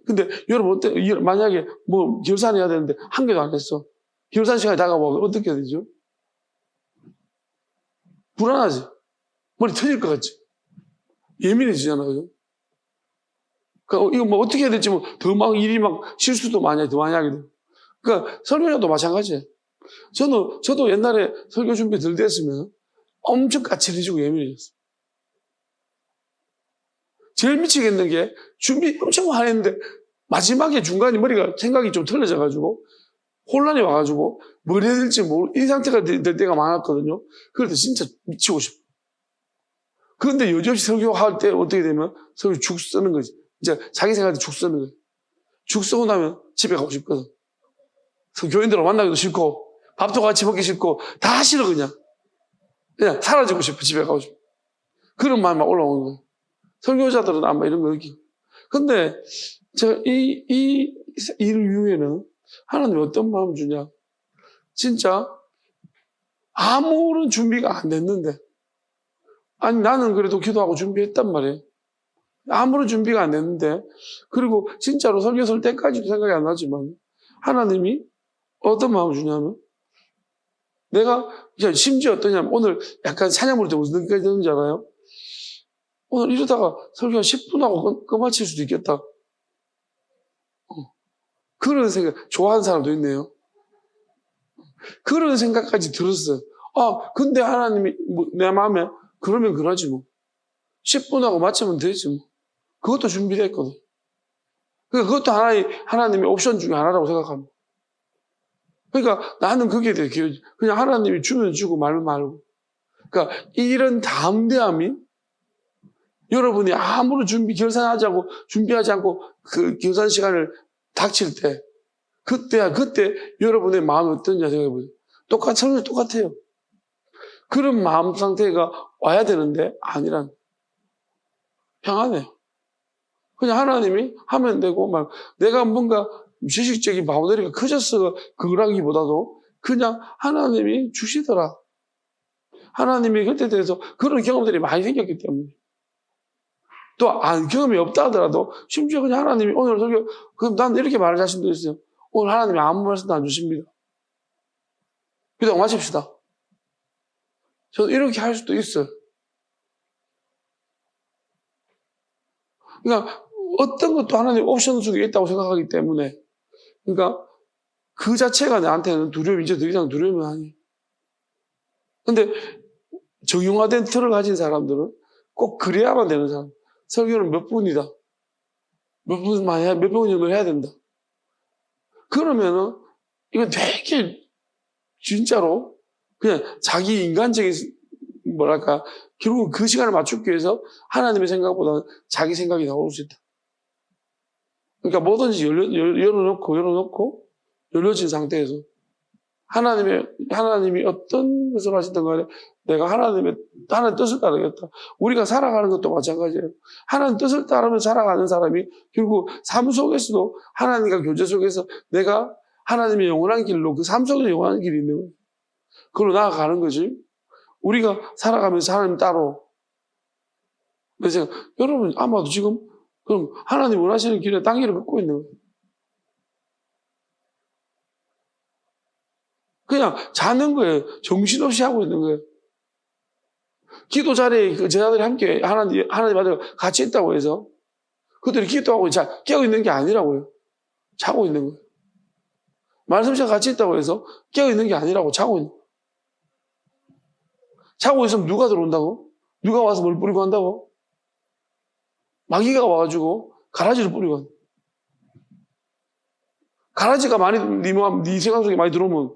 근데 여러분 만약에 뭐 결산해야 되는데 한 개도 안 했어. 결산 시간이 다가오면 어떻게 되죠? 불안하지? 머리 터질 것 같지? 예민해지잖아, 그죠? 그러니까 이거 뭐 어떻게 해야 될지 더 막 일이 막 실수도 더 많이 하게 돼. 그러니까 설교자도 마찬가지예요. 저도 옛날에 설교 준비 덜 됐으면 엄청 까칠해지고 예민해졌어. 제일 미치겠는 게 준비 엄청 많이 했는데 마지막에 중간에 머리가 생각이 좀 틀어져가지고 혼란이 와가지고 뭘 해야 될지 이 상태가 될 때가 많았거든요. 그럴 때 진짜 미치고 싶어. 그런데 여지없이 설교할 때 어떻게 되면 설교 죽 쓰는 거지. 이제 자기 생각에 죽 쓰는 거지. 죽 쓰고 나면 집에 가고 싶거든. 교인들을 만나기도 싫고 밥도 같이 먹기 싫고 다 싫어 그냥 사라지고 싶어. 집에 가고 싶어. 그런 마음이 올라오는 거예요. 설교자들은 아마 이런 거 느끼고. 근데 제가 이 일 이후에는 하나님이 어떤 마음 주냐. 진짜 아무런 준비가 안 됐는데. 아니, 나는 그래도 기도하고 준비했단 말이에요. 아무런 준비가 안 됐는데. 그리고 진짜로 설교 설 때까지도 생각이 안 나지만, 하나님이 어떤 마음을 주냐면, 내가, 심지어 어떠냐면, 오늘 약간 사냥 부를 때 무슨 느낌이 드는지 알아요? 오늘 이러다가 설교 10분 하고 끝마칠 수도 있겠다. 그런 생각, 좋아하는 사람도 있네요. 그런 생각까지 들었어요. 근데 하나님이, 내 마음에, 그러면 그러지 뭐. 10분 하고 마치면 되지 뭐. 그것도 준비됐거든. 그것도 하나님의 옵션 중에 하나라고 생각합니다. 그러니까 나는 그게 되게 그냥 하나님이 주면 주고 말면 말고. 그러니까 이런 담대함이 여러분이 아무런 준비하지 않고 그 결산 시간을 닥칠 때, 그때 여러분의 마음이 어떠냐 생각해보세요. 성경 똑같아요. 그런 마음 상태가 와야 되는데, 아니란. 평안해요. 그냥 하나님이 하면 되고, 내가 뭔가 지식적인 바운더리가 커졌어, 그러기보다도 그냥 하나님이 주시더라. 하나님이 그때 대해서 그런 경험들이 많이 생겼기 때문에. 또, 경험이 없다 하더라도, 심지어 그냥 하나님이 오늘 설교, 그럼 난 이렇게 말할 자신도 있어요. 오늘 하나님이 아무 말씀도 안 주십니다. 기도 마칩시다. 저는 이렇게 할 수도 있어요. 그러니까, 어떤 것도 하나님 옵션 속에 있다고 생각하기 때문에, 그러니까, 그 자체가 나한테는 이제 더 이상 두려움이 아니에요. 근데, 정형화된 틀을 가진 사람들은 꼭 그래야만 되는 사람. 설교는 몇 분이다. 몇 분을 해야 된다. 그러면은, 이건 되게, 진짜로, 그냥 자기 인간적인, 결국 그 시간을 맞추기 위해서 하나님의 생각보다는 자기 생각이 나올 수 있다. 그러니까 뭐든지 열어놓고, 열려진 상태에서, 하나님이 어떤 것을 하시든 간에 내가 하나님 뜻을 따르겠다. 우리가 살아가는 것도 마찬가지예요. 하나님 뜻을 따르면 살아가는 사람이 결국 삶 속에서도 하나님과 교제 속에서 내가 하나님의 영원한 길로 그 삶 속에 영원한 길이 있는 거예요. 그걸로 나아가는 거지. 우리가 살아가면서 하나님 따로. 그래서 여러분 아마도 지금 그럼 하나님 원하시는 길에 땅길을 걷고 있는 거예요. 그냥 자는 거예요. 정신없이 하고 있는 거예요. 기도 자리에 그 제자들이 함께 하나님 아들 같이 있다고 해서 그들이 기도하고 깨어 있는 게 아니라고요. 자고 있는 거예요. 말씀 시간 같이 있다고 해서 깨어 있는 게 아니라고 자고 있는 거예요. 자고 있으면 누가 들어온다고? 누가 와서 뭘 뿌리고 한다고? 마귀가 와가지고 가라지를 뿌리고 한다. 가라지가 많이 네 생각 속에 많이 들어오면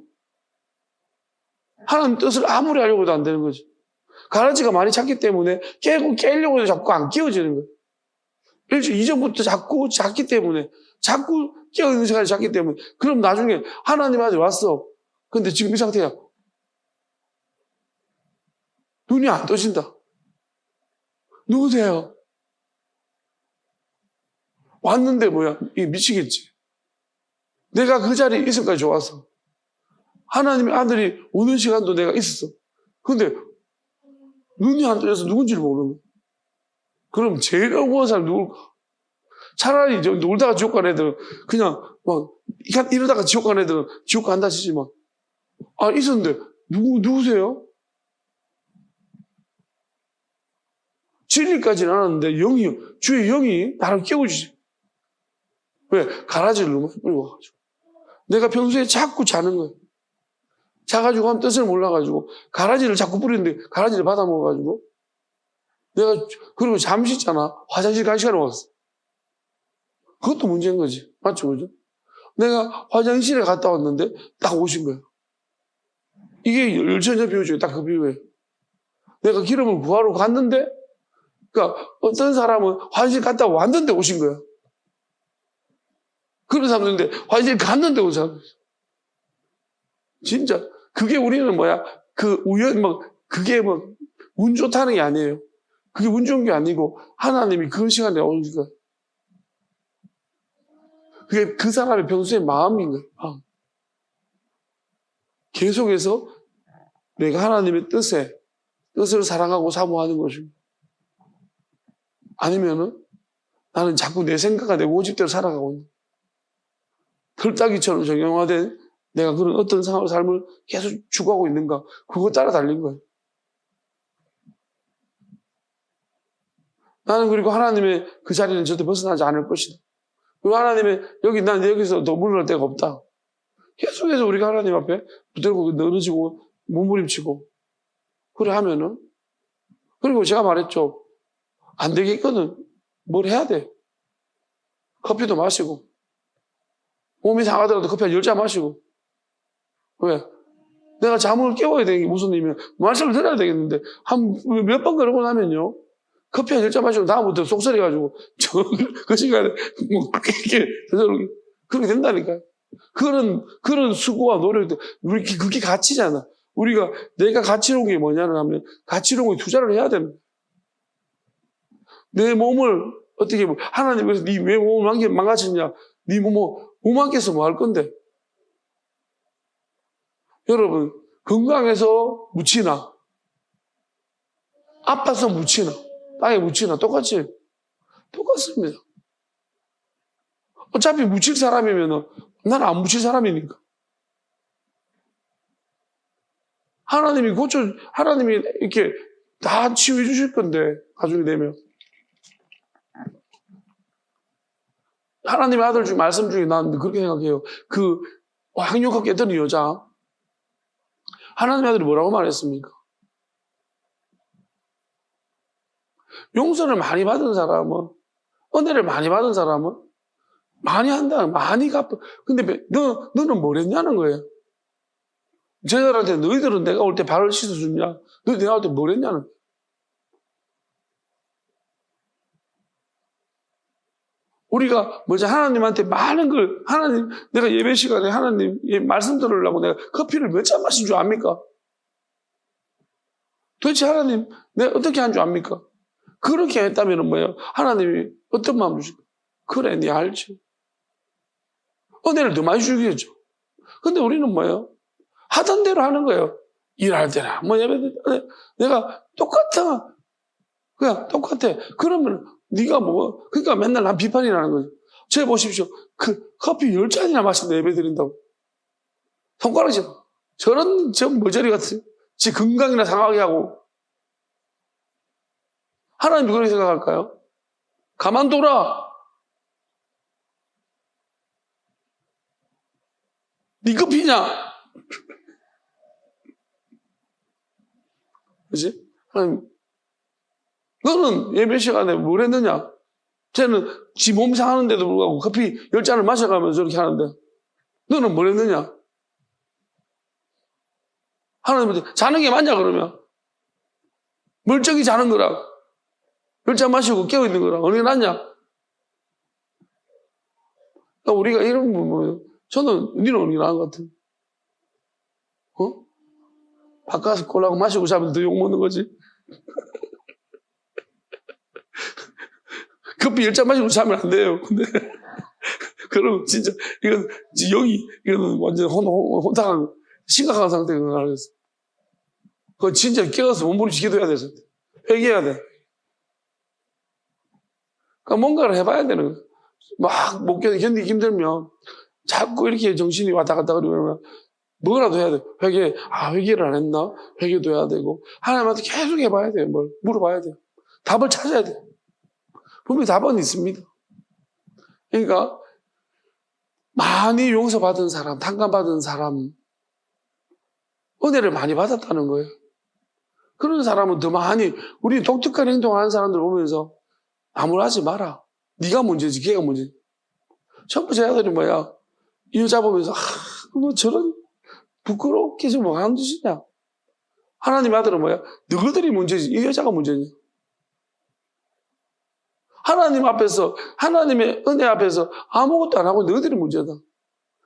하나님 뜻을 아무리 하려고 해도 안 되는 거지. 가라지가 많이 찼기 때문에 깨려고 해도 자꾸 안 깨어지는 거예요. 일주일 이전부터 자꾸 잤기 때문에, 자꾸 깨어있는 시간을 잤기 때문에, 그럼 나중에 하나님한테 왔어. 근데 지금 이 상태야. 눈이 안 떠진다. 누구세요? 왔는데 뭐야? 이게 미치겠지. 내가 그 자리에 있을까지 좋았어. 하나님의 아들이 오는 시간도 내가 있었어. 근데 눈이 안 떠져서 누군지를 모르는 거야. 그럼 제일 억울한 사람이 누굴까? 차라리 놀다가 지옥 간 애들은 그냥 이러다가 지옥 간 애들은 지옥 간다 치지만 있었는데 누구세요? 진리까지는 않았는데 주의 영이 나를 깨워주지. 왜? 가라지를 너무 뿌리고 와가지고. 내가 평소에 자꾸 자는 거예요. 자가지고 하면 뜻을 몰라가지고 가라지를 자꾸 뿌리는데 가라지를 받아먹어가지고 내가 그리고 잠시 있잖아. 화장실 갈 시간에 왔어. 그것도 문제인 거지. 맞죠? 그죠? 내가 화장실에 갔다 왔는데 딱 오신 거예요. 이게 열천자 비유 중에 딱 그 비유예요. 내가 기름을 구하러 갔는데 그러니까 어떤 사람은 화장실 갔다 왔는데 오신 거예요. 그런 사람들인데 화장실 갔는데 온 사람. 진짜 그게 우리는 그게 운 좋다는 게 아니에요. 그게 운 좋은 게 아니고 하나님이 그 시간에 오는 거예요. 그게 그 사람의 평소의 마음인 거예요. 계속해서 내가 하나님의 뜻을 사랑하고 사모하는 것입니다. 아니면은 나는 자꾸 내 생각과 내 고집대로 살아가고 있는 털따기처럼 정형화된 내가 그런 어떤 삶을 계속 추구하고 있는가, 그거 따라 달린 거예요. 나는 그리고 하나님의 그 자리는 절대 벗어나지 않을 것이다. 그리고 하나님의 난 여기서 더 물러날 데가 없다. 계속해서 우리가 하나님 앞에 붙들고 늘어지고 몸부림치고 그래 하면은, 그리고 제가 말했죠. 안 되겠거든. 뭘 해야 돼? 커피도 마시고 몸이 상하더라도 커피 한 10잔 마시고. 왜? 내가 잠을 깨워야 되는 게 무슨 의미야? 말씀을 들어야 되겠는데 한 몇 번 그러고 나면요, 커피 한 10잔 마시고 다음부터 속설해 가지고 그 시간에 뭐 이렇게 그렇게 된다니까요. 그런 수고와 노력들, 우리 그게 가치잖아. 우리가 내가 가치로운 게 뭐냐를 하면 가치로운 게 투자를 해야 됩니다. 내 몸을 어떻게 하나님 그래서 네 왜 몸을 망가졌냐? 네 몸을 못 망겠어 뭐 할 건데? 여러분, 건강해서 묻히나 아파서 묻히나 땅에 묻히나 똑같습니다. 어차피 묻힐 사람이면 나는 안 묻힐 사람이니까. 하나님이 이렇게 다 치유해 주실 건데, 나중에 되면. 하나님의 아들 중에 말씀 중에 난 그렇게 생각해요. 그 학력학 깨뜨린 여자, 하나님의 아들이 뭐라고 말했습니까? 용서를 많이 받은 사람은, 은혜를 많이 받은 사람은 많이 한다, 많이 갚아. 근데 너는 뭘 했냐는 거예요. 제자들한테 너희들은 내가 올 때 발을 씻어주냐? 너희 내가 올 때 뭘 했냐는 거예요. 우리가 하나님한테 많은 걸, 내가 예배 시간에 하나님 말씀 들으려고 내가 커피를 몇 잔 마신 줄 압니까? 도대체 하나님, 내가 어떻게 한 줄 압니까? 그렇게 했다면 뭐예요? 하나님이 어떤 마음을 주실까? 그래, 네 알지. 은혜를 더 많이 주겠죠. 근데 우리는 뭐예요? 하던 대로 하는 거예요. 일할 때나, 예배 때. 내가 똑같아. 그냥 똑같아. 그러면 네가 그러니까 맨날 난 비판이라는 거죠. 제 보십시오. 그 커피 10잔이나 마신다 예배 드린다고. 손가락질. 저런 머저리 같은, 지 건강이나 상하게 하고. 하나님이 그렇게 생각할까요? 가만둬라. 네 커피냐? 그치? 하나님, 너는 예배 시간에 뭘 했느냐? 쟤는 지 몸 상하는데도 불구하고 커피 10잔을 마셔가면서 저렇게 하는데 너는 뭘 했느냐? 하나님한테 자는 게 맞냐 그러면? 멀쩡히 자는 거라. 10잔 마시고 깨어있는 거라. 어느 게 낫냐? 그러니까 우리가 이런 거 뭐예요? 저는 니는 어느 게 나은 것 같아? 바깥에서 콜라고 마시고 자면 더 욕먹는 거지. 커피 10잔 마시고 자면 안 돼요. 근데, 그럼 진짜, 이건 완전 혼탁한, 심각한 상태가 나겠어. 그거 진짜 깨어서 몸부림치 기도해야 돼서. 회개해야 돼. 그러니까 뭔가를 해봐야 되는 거야. 막 못 견디기 힘들면 자꾸 이렇게 정신이 왔다 갔다 그러면 뭐라도 해야 돼. 회개를 안 했나? 회개도 해야 되고. 하나님한테 계속 해봐야 돼. 물어봐야 돼. 답을 찾아야 돼. 분명히 답은 있습니다. 그러니까 많이 용서받은 사람, 탕감받은 사람, 은혜를 많이 받았다는 거예요. 그런 사람은 더 많이, 우리 독특한 행동하는 사람들 보면서 나무라지 마라. 네가 문제지, 걔가 문제지. 전부 제 아들이 이 여자 보면서 저런 부끄럽게 좀 하는 짓이냐. 하나님 아들은 너희들이 문제지, 이 여자가 문제지. 하나님 앞에서, 하나님의 은혜 앞에서 아무것도 안 하고 너희들이 문제다.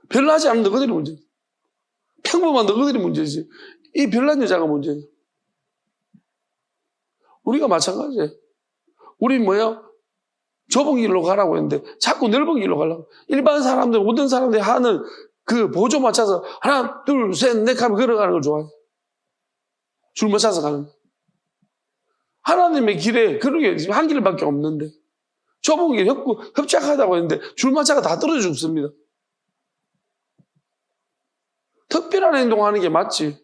별로 하지 않은 너희들이 문제다. 평범한 너희들이 문제지. 이 별난 여자가 문제다. 우리가 마찬가지예요. 우리 좁은 길로 가라고 했는데 자꾸 넓은 길로 가려고. 일반 사람들, 모든 사람들이 하는 그 보조 맞춰서 하나, 둘, 셋, 넷 하면 걸어가는 걸 좋아해요. 줄 못 찾아서 가는 거예요. 하나님의 길에 그런 게 한 길밖에 없는데 좁은 길 협착하다고 했는데 줄만 차가 다 떨어져 죽습니다. 특별한 행동하는 게 맞지.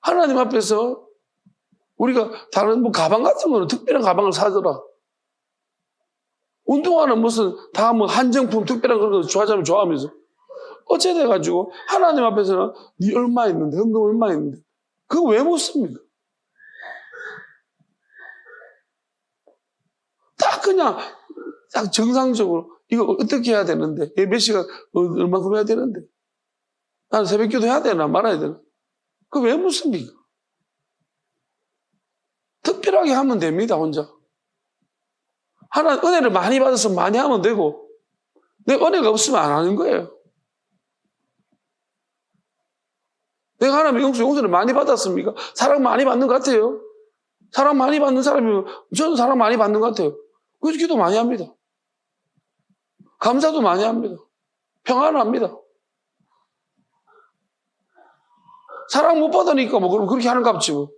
하나님 앞에서 우리가 다른 뭐 가방 같은 거는 특별한 가방을 사더라. 운동화는 무슨 다 뭐 한정품 특별한 그런 거 좋아하자면 좋아하면서 어째 돼가지고 하나님 앞에서는 네 얼마 있는데 헌금 얼마 있는데 그거 왜 못 씁니까? 딱 그냥 딱 정상적으로 이거 어떻게 해야 되는데 예배 시간 얼마큼 해야 되는데 나는 새벽기도 해야 되나 말아야 되나 그거 왜 못 씁니까? 특별하게 하면 됩니다 혼자. 하나님 은혜를 많이 받아서 많이 하면 되고 내가 은혜가 없으면 안 하는 거예요. 내가 하나님의 용서를 많이 받았습니까? 사랑 많이 받는 것 같아요. 사랑 많이 받는 사람이면 저도 사랑 많이 받는 것 같아요. 그래서 기도 많이 합니다. 감사도 많이 합니다. 평안합니다. 사랑 못 받으니까 뭐 그럼 그렇게 하는 값지 뭐.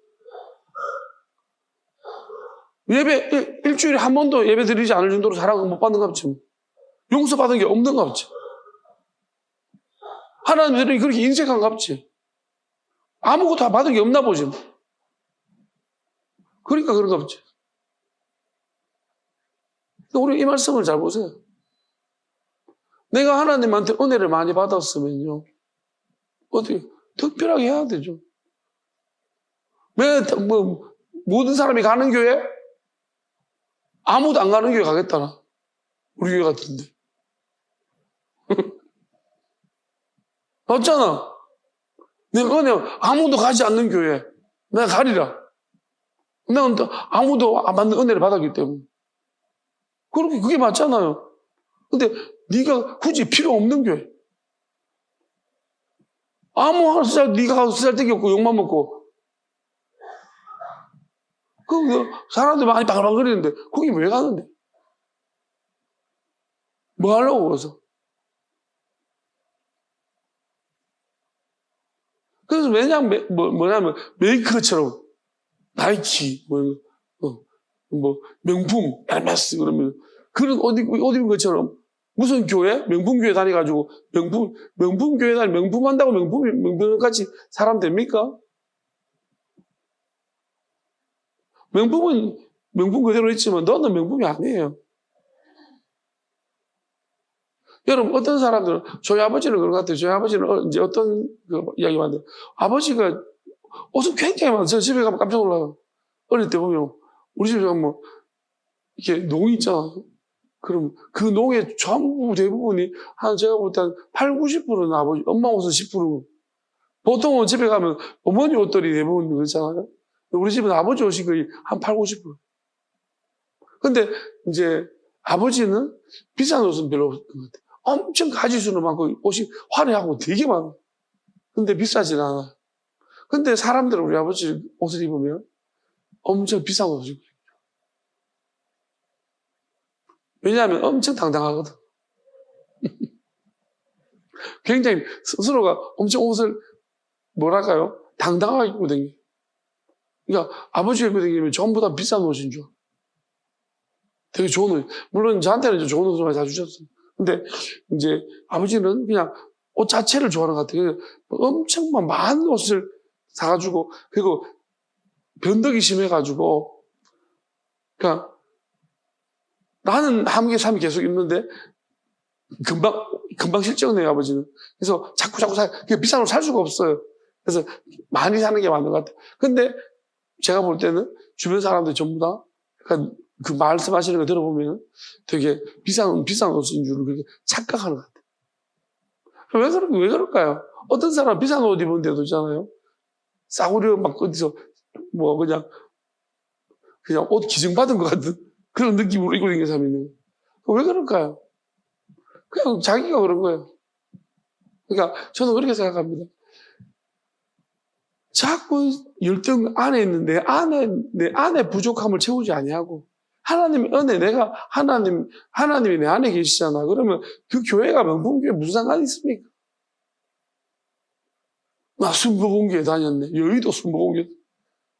예배 일주일에 한 번도 예배 드리지 않을 정도로 사랑을 못 받는 값지 뭐. 용서받은 게 없는 값지. 하나님들이 그렇게 인색한 값지. 아무것도 다 받은 게 없나 보지. 그러니까 그런 거 없지. 우리 이 말씀을 잘 보세요. 내가 하나님한테 은혜를 많이 받았으면요. 어떻게 특별하게 해야 되죠. 왜 뭐 모든 사람이 가는 교회? 아무도 안 가는 교회 가겠다나. 우리 교회 같은데. 맞잖아. 내가 그냥 아무도 가지 않는 교회 내가 가리라. 내가 아무도 안 받는 은혜를 받았기 때문에. 그게 맞잖아요. 근데 네가 굳이 필요 없는 교회. 아무 하나 쓰잘 네가 가서 쓰잘데기 없고 욕만 먹고 사람들 많이 바글바글거리는데 거기 왜 가는데? 뭐 하려고 거기서? 그래서 왜냐면 뭐냐면 메이커처럼 나이키 뭐 명품 에르메스 그러면 그런 옷 입은 것처럼 무슨 교회? 명품 교회 다니가지고 명품 교회 다니 명품 한다고 명품같이 사람 됩니까? 명품은 명품 그대로 있지만 너는 명품이 아니에요. 여러분 어떤 사람들은 저희 아버지는 그런 것 같아요. 저희 아버지는 이제 어떤 이야기 만든 아버지가 옷은 굉장히 많아요. 저 집에 가면 깜짝 놀라요. 어릴 때 보면 우리 집에 가면 뭐 이렇게 농이 있잖아. 그럼 그 농의 전부 대부분이 한 제가 볼 때 한 8, 90%는 아버지 엄마 옷은 10%. 보통은 집에 가면 어머니 옷들이 대부분 그렇잖아요. 우리 집은 아버지 옷이 거의 한 8, 90%. 근데 이제 아버지는 비싼 옷은 별로 없는 것 같아요. 엄청 가지수는 많고 옷이 화려하고 되게 많아. 근데 비싸진 않아. 근데 사람들은 우리 아버지 옷을 입으면 엄청 비싼 옷을 입어요. 왜냐하면 엄청 당당하거든. 굉장히 스스로가 엄청 옷을 뭐랄까요? 당당하게 입고 다녀요. 그러니까 아버지가 입고 다니면 전부 다 비싼 옷인 줄. 되게 좋은 옷. 물론 저한테는 좋은 옷을 많이 사주셨어요. 근데 이제 아버지는 그냥 옷 자체를 좋아하는 것 같아요. 엄청 많은 옷을 사가지고 그리고 변덕이 심해가지고 그러니까 나는 한 개, 3개 계속 입는데 금방 실적내요 아버지는. 그래서 자꾸 비싼 옷 살 수가 없어요. 그래서 많이 사는 게 맞는 것 같아요. 근데 제가 볼 때는 주변 사람들 전부 다 그러니까 그 말씀하시는 거 들어보면 되게 비싼 옷인 줄 그렇게 착각하는 것 같아요. 왜 그럴까요? 어떤 사람 비싼 옷 입은데도 있잖아요. 싸구려 막 어디서 뭐 그냥 옷 기증받은 것 같은 그런 느낌으로 입고 다니는 사람이 있는 거예요. 왜 그럴까요? 그냥 자기가 그런 거예요. 그러니까 저는 그렇게 생각합니다. 자꾸 열정 안에 있는 내 안에 부족함을 채우지 아니하고 하나님의 은혜 하나님이 내 안에 계시잖아. 그러면 그 교회가 명품교회 무슨 상관이 있습니까? 나 순복음교회 다녔네. 여의도 순복음교회.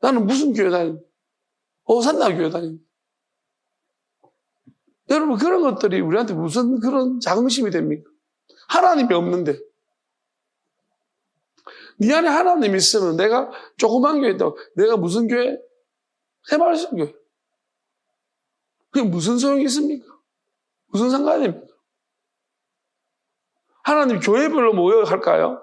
나는 무슨 교회 다녔네. 오산나 교회 다녔네. 여러분, 그런 것들이 우리한테 무슨 그런 자긍심이 됩니까? 하나님이 없는데. 네 안에 하나님이 있으면 내가 조그만 교회 있다고 내가 무슨 교회? 새마을신 교회. 그게 무슨 소용이 있습니까? 무슨 상관이 됩니까? 하나님 교회별로 모여 할까요?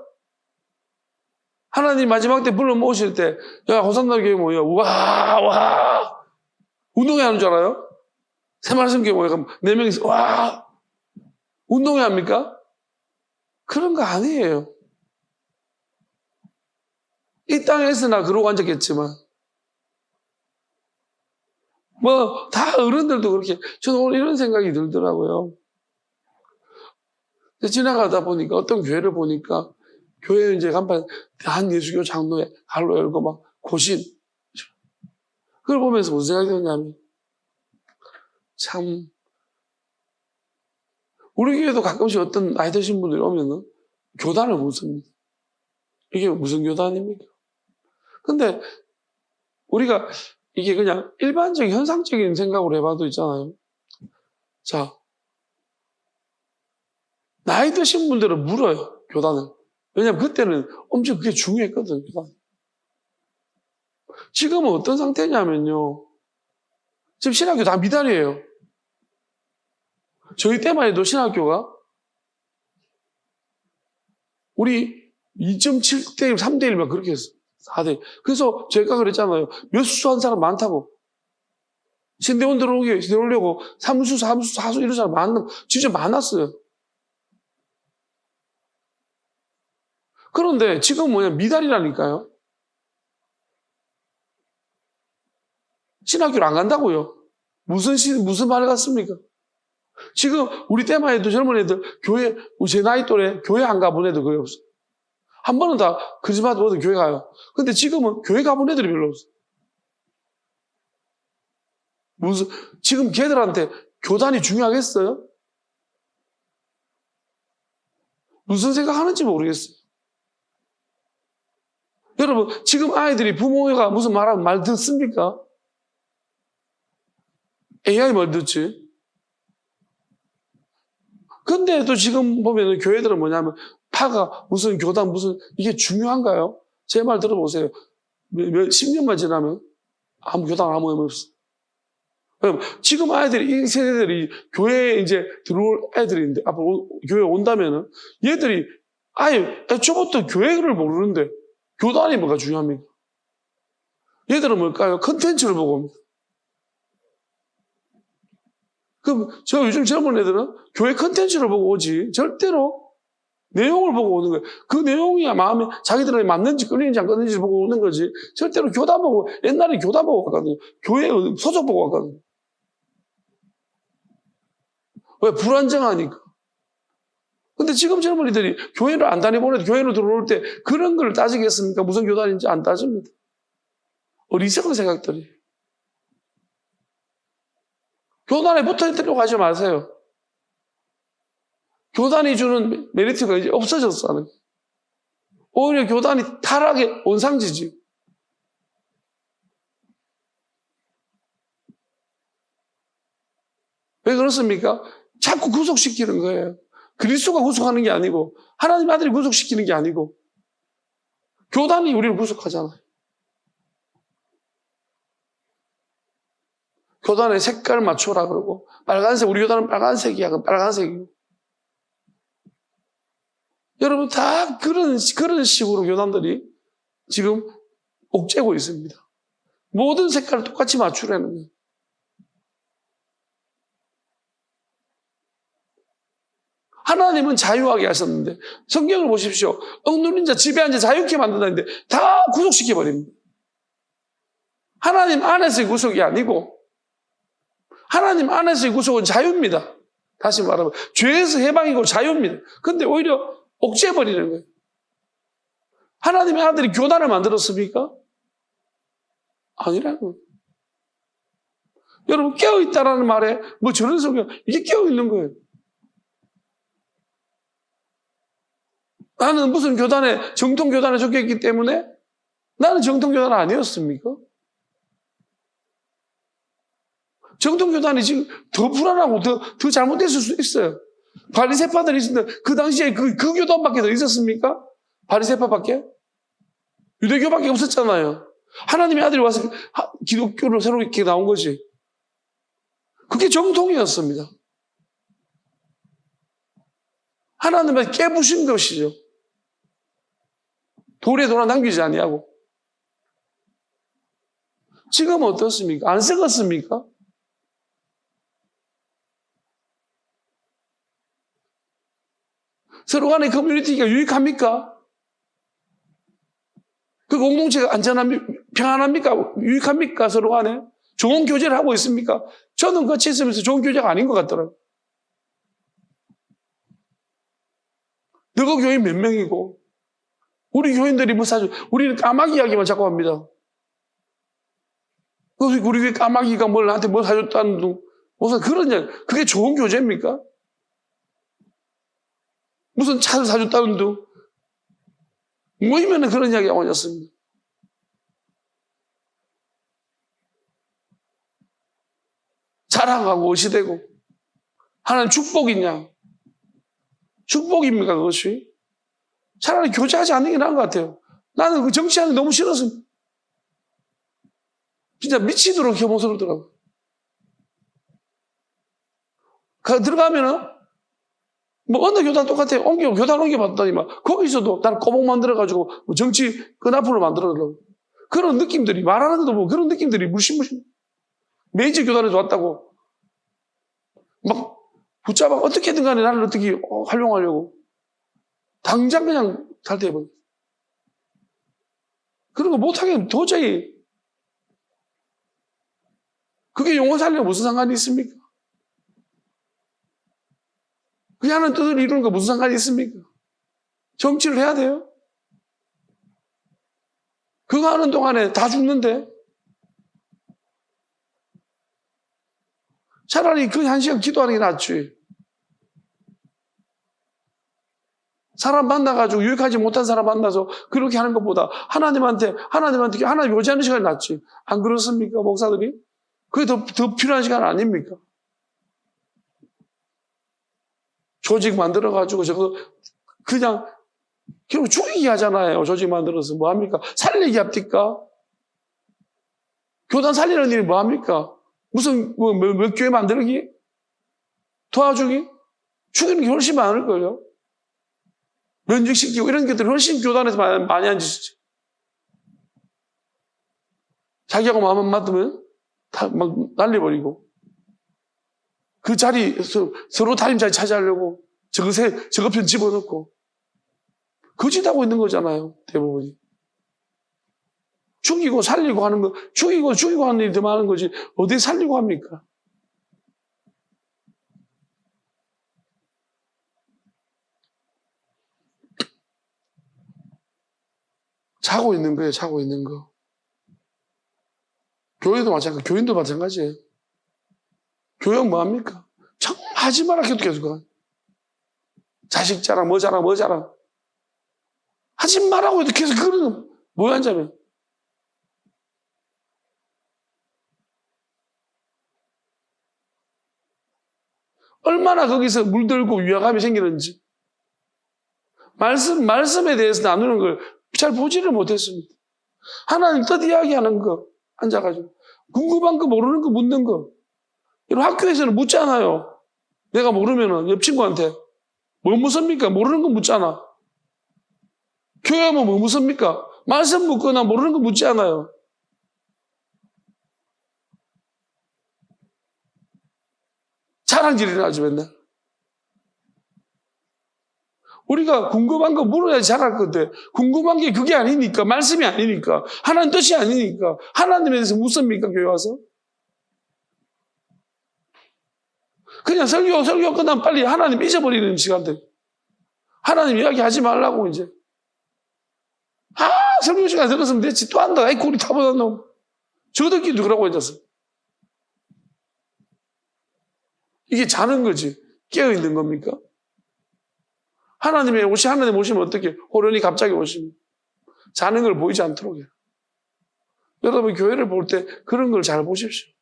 하나님 마지막 때 불러 모으실 때, 야, 호산나 교회 모여. 와. 운동회 하는 줄 알아요? 새마을신 교회 모여. 그럼 4명이서, 와. 운동회 합니까? 그런 거 아니에요. 이 땅에서나 그러고 앉았겠지만, 다 어른들도 그렇게, 저는 오늘 이런 생각이 들더라고요. 지나가다 보니까, 어떤 교회를 보니까, 교회 이제 간판, 대한예수교 장로회 갈로 열고 막, 고신. 그걸 보면서 무슨 생각이 드냐면, 참, 우리 교회도 가끔씩 어떤 나이 드신 분들이 오면은, 교단을 묻습니다. 이게 무슨 교단입니까? 근데, 우리가, 이게 그냥 일반적인 현상적인 생각으로 해봐도 있잖아요. 자, 나이 드신 분들은 물어요, 교단을. 왜냐면 그때는 엄청 그게 중요했거든, 교단. 지금은 어떤 상태냐면요. 지금 신학교 다 미달이에요. 저희 때만 해도 신학교가 우리 2.7대 1, 3대 1만 그렇게 했어. 4대 1. 그래서 제가 그랬잖아요. 몇 수 한 사람 많다고. 신대원 들어오려고 3수, 4수, 4수 이런 사람 진짜 많았어요. 그런데 지금 미달이라니까요. 신학교를 안 간다고요. 무슨 말을 같습니까? 지금 우리 때만 해도 젊은 애들 교회, 제 나이 또래 교회 안 가본 애들 거의 없어. 한 번은 다 크리스마스 모두 교회 가요. 근데 지금은 교회 가본 애들이 별로 없어. 지금 걔들한테 교단이 중요하겠어요? 무슨 생각하는지 모르겠어요. 여러분, 지금 아이들이 부모가 무슨 말하면 말 듣습니까? AI 말 듣지? 근데 또 지금 보면 교회들은 뭐냐면 파가 무슨 교단 이게 중요한가요? 제 말 들어보세요. 10년만 지나면 아무 교단 아무 의미 없어. 지금 아이들이 이 세대들이 교회에 이제 들어올 애들인데 앞으로 교회 온다면은 얘들이 아예 애초부터 교회를 모르는데 교단이 뭐가 중요합니까? 얘들은 뭘까요? 컨텐츠를 보고 옵니다. 그럼 저 요즘 젊은 애들은 교회 컨텐츠를 보고 오지 절대로 내용을 보고 오는 거예요. 그 내용이 마음에 자기들한테 맞는지 끌리는지 안 끌리는지 보고 오는 거지 절대로 교단 보고 옛날에 교단 보고 갔거든요. 교회 소속 보고 갔거든요. 왜? 불안정하니까. 근데 지금 젊은이들이 교회를 안 다니보내도 교회로 들어올 때 그런 걸 따지겠습니까? 무슨 교단인지 안 따집니다. 어리석은 생각들이. 교단에 붙어있도록 하지 마세요. 교단이 주는 메리트가 이제 없어졌어. 오히려 교단이 타락의 원상지지. 왜 그렇습니까? 자꾸 구속시키는 거예요. 그리스도가 구속하는 게 아니고 하나님 아들이 구속시키는 게 아니고 교단이 우리를 구속하잖아요. 교단의 색깔 맞춰라 그러고 빨간색 우리 교단은 빨간색이야. 그럼 빨간색이고 여러분 다 그런 식으로 교단들이 지금 옥죄고 있습니다. 모든 색깔을 똑같이 맞추라는 거예요. 하나님은 자유하게 하셨는데 성경을 보십시오. 억누른 자 지배한 자 자유케 만든다는데 다 구속시켜버립니다. 하나님 안에서의 구속이 아니고 하나님 안에서의 구속은 자유입니다. 다시 말하면 죄에서 해방이고 자유입니다. 근데 오히려 옥죄해버리는 거예요. 하나님의 아들이 교단을 만들었습니까? 아니라는 거예요. 여러분 깨어있다라는 말에 저런 성경 이게 깨어있는 거예요. 나는 무슨 교단에, 정통 교단에 적혀 있기 때문에 나는 정통 교단 아니었습니까? 정통 교단이 지금 더 불안하고 더 잘못됐을 수 있어요. 바리새파들이 있었는데 그 당시에 그 교단밖에 더 있었습니까? 바리새파밖에? 유대교밖에 없었잖아요. 하나님의 아들이 와서 기독교로 새로 이렇게 나온 거지. 그게 정통이었습니다. 하나님의 깨부신 것이죠. 돌에 돌아 남기지 아니하고. 지금 어떻습니까? 안 썩었습니까? 서로 간의 커뮤니티가 유익합니까? 그 공동체가 안전합니까? 평안합니까? 유익합니까? 서로 간에? 좋은 교제를 하고 있습니까? 저는 같이 있으면서 좋은 교제가 아닌 것 같더라고요. 너가 교인 몇 명이고, 우리 교인들이 뭐 사실, 우리는 까마귀 이야기만 자꾸 합니다. 우리 교회 까마귀가 나한테 뭘 사줬다는 둥, 무슨 그런 이야기, 그게 좋은 교제입니까? 무슨 차를 사줬다는 둥, 모이면 그런 이야기가 오셨습니다. 자랑하고 어시되고, 하나님 축복이냐? 축복입니까, 그것이? 차라리 교제하지 않는 게 나은 것 같아요. 나는 그 정치하는 게 너무 싫었습니다. 진짜 미치도록 혐오스럽더라고요. 들어가면은, 뭐, 어느 교단 똑같아요. 교단 옮겨봤더니 막, 거기서도 나를 꼬복 만들어가지고, 뭐 정치 끈앞으로 만들어달라고. 그런 느낌들이, 말하는 데도 뭐 그런 느낌들이 물씬물씬. 메이저 교단에서 왔다고. 막, 붙잡아, 어떻게든 간에 나를 어떻게 활용하려고. 당장 그냥 탈퇴해버려. 그런 거 못하게 도저히. 그게 영혼 살리랑 무슨 상관이 있습니까? 그게 하는 뜻을 이루는 거 무슨 상관이 있습니까? 정치를 해야 돼요? 그거 하는 동안에 다 죽는데? 차라리 그 한 시간 기도하는 게 낫지. 사람 만나가지고 유익하지 못한 사람 만나서 그렇게 하는 것보다 하나님 요지하는 시간이 낫지. 안 그렇습니까, 목사들이? 그게 더 필요한 시간 아닙니까? 조직 만들어가지고 저거 그냥 결국 죽이기 하잖아요. 조직 만들어서 뭐합니까? 살리기 합니까? 교단 살리는 일이 뭐합니까? 무슨 몇 교회 만들기? 도와주기? 죽이는 게 훨씬 많을 거예요. 면직시키고 이런 것들이 훨씬 교단에서 많이 한 짓이지. 자기하고 마음 안 맞으면 다 막 날려버리고 그 자리 서로 다른 자리 차지하려고 저거 편 집어넣고 거짓하고 있는 거잖아요. 대부분이. 죽이고 살리고 하는 거, 죽이고 하는 일이 더 많은 거지 어디 살리고 합니까? 자고 있는 거예요. 자고 있는 거. 교회도 마찬가지, 교인도 마찬가지예요. 교회는 뭐합니까? 정말 하지 마라 해도 계속 가. 자식 자랑, 뭐 자랑, 뭐 자랑. 하지 말라고 해도 계속 그러는 뭐야 한자면. 얼마나 거기서 물들고 위화감이 생기는지. 말씀에 대해서 나누는 걸 잘 보지를 못했습니다. 하나님 뜻 이야기하는 거, 앉아가지고. 궁금한 거, 모르는 거 묻는 거. 이런 학교에서는 묻잖아요. 내가 모르면은 옆 친구한테. 뭐 묻습니까? 모르는 거 묻잖아. 교회 오면 뭐 묻습니까? 말씀 묻거나 모르는 거 묻지 않아요. 자랑질이나 하지 맨날. 우리가 궁금한 거 물어야지 잘할 건데 궁금한 게 그게 아니니까 말씀이 아니니까 하나님 뜻이 아니니까 하나님에 대해서 묻습니까 교회 와서? 그냥 설교 끝나면 빨리 하나님 잊어버리는 시간들. 하나님 이야기하지 말라고 이제. 설교 시간 들었으면 됐지 또 한다. 아이 고리 타보다 놈. 저 듣기도 그러고 앉았어. 이게 자는 거지 깨어있는 겁니까? 하나님 오시면 어떻게? 호련히 갑자기 오시면. 자는 걸 보이지 않도록 해요. 여러분, 교회를 볼 때 그런 걸 잘 보십시오.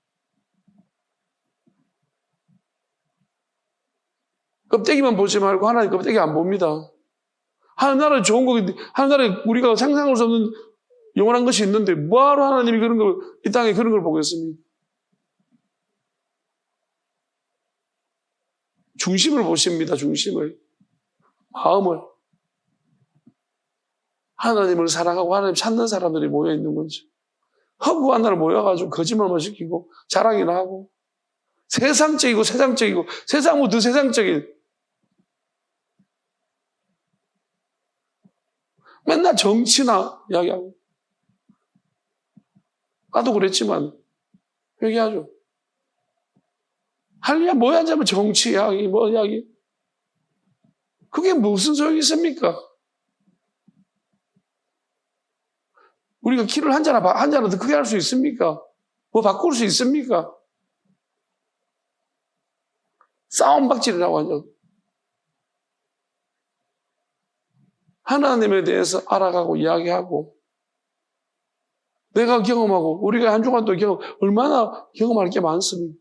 껍데기만 보지 말고 하나님 껍데기 안 봅니다. 하늘나라에 좋은 거, 하늘나라에 우리가 상상할 수 없는 영원한 것이 있는데 뭐하러 하나님이 그런 걸, 이 땅에 그런 걸 보겠습니까? 중심을 보십니다. 중심을. 마음을. 하나님을 사랑하고 하나님 찾는 사람들이 모여있는 건지. 허구한 날 모여가지고 거짓말만 시키고 자랑이나 하고 세상적이고 세상보다 더 세상적인 맨날 정치나 이야기하고 나도 그랬지만 얘기하죠. 할리야 뭐야 하자면 정치 이야기 뭐 이야기 그게 무슨 소용이 있습니까? 우리가 키를 한 자나 더 크게 할 수 있습니까? 뭐 바꿀 수 있습니까? 싸움박질이라고 하죠. 하나님에 대해서 알아가고 이야기하고 내가 경험하고 우리가 한 주간 또 얼마나 경험할 게 많습니다.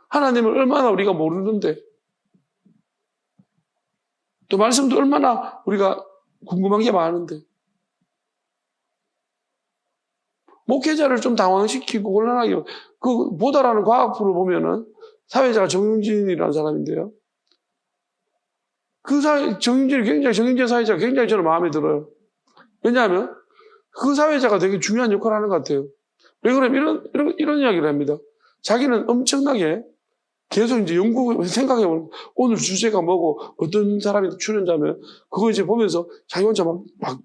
하나님을 얼마나 우리가 모르는데 또 말씀도 얼마나 우리가 궁금한 게 많은데 목회자를 좀 당황시키고 곤란하게 그 보다라는 과학 프로 보면은 사회자가 정윤진이라는 사람인데요. 그 정윤진이 정윤진 사회자가 굉장히 저는 마음에 들어요. 왜냐하면 그 사회자가 되게 중요한 역할을 하는 것 같아요. 왜 그러면 이런 이야기를 합니다. 자기는 엄청나게 계속 이제 생각해보면 오늘 주제가 뭐고 어떤 사람이 출연자면 그거 이제 보면서 자기 혼자 막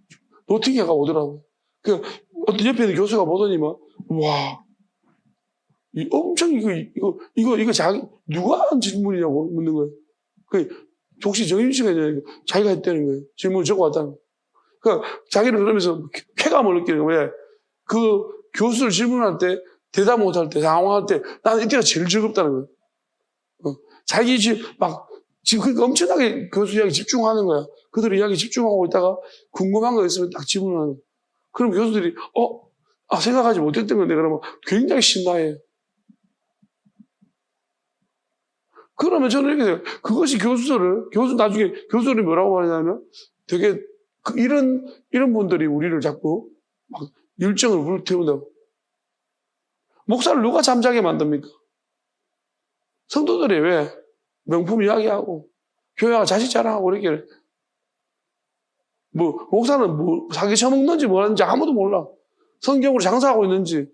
노팅해가 오더라고요. 그 어떤 옆에 있는 교수가 보더니만 와 엄청 이거 자기 누가 한 질문이냐고 묻는 거예요. 그 혹시 정윤 씨가 자기가 했다는 거예요. 질문을 적어왔다는 거예요. 그러니까 자기는 그러면서 쾌감을 느끼는 거예요. 왜? 그 교수를 질문할 때 대답 못할 때 당황할 때 나는 이때가 제일 즐겁다는 거예요. 자기 지금 그러니까 엄청나게 교수 이야기 집중하는 거야. 그들 이야기 집중하고 있다가 궁금한 거 있으면 딱 질문하는 거야. 그럼 교수들이 생각하지 못했던 건데 그러면 굉장히 신나해요. 그러면 저는 이렇게 돼요. 그것이 나중에 교수들이 뭐라고 하냐면 되게 이런 분들이 우리를 자꾸 막 열정을 불태운다고. 목사를 누가 잠자게 만듭니까? 성도들이 왜? 명품 이야기하고 교회가 자식 자랑하고 이렇게 목사는 사기 쳐먹는지 뭐하는지 아무도 몰라. 성경으로 장사하고 있는지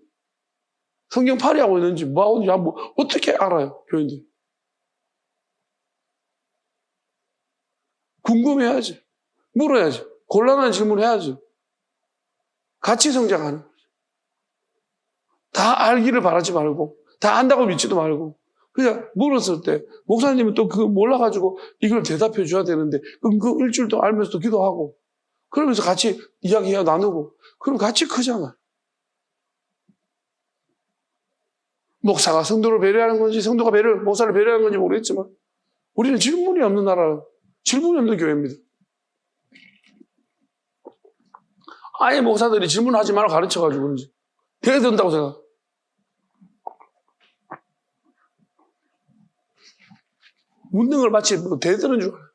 성경 파리하고 있는지 뭐하고 있는지 어떻게 알아요? 교인들이. 궁금해야지. 물어야지. 곤란한 질문을 해야지. 같이 성장하는 거죠. 다 알기를 바라지 말고 다 안다고 믿지도 말고 그냥 물었을 때 목사님은 또 그거 몰라가지고 이걸 대답해 줘야 되는데 그 일주일 동안 알면서도 기도하고 그러면서 같이 이야기해 나누고 그럼 같이 크잖아. 목사가 성도를 배려하는 건지 성도가 목사를 배려하는 건지 모르겠지만 우리는 질문이 없는 나라, 질문이 없는 교회입니다. 아예 목사들이 질문하지 말고 가르쳐가지고 그런지 되게 된다고 생각. 묻는 걸 마치 대드는 줄 알아요.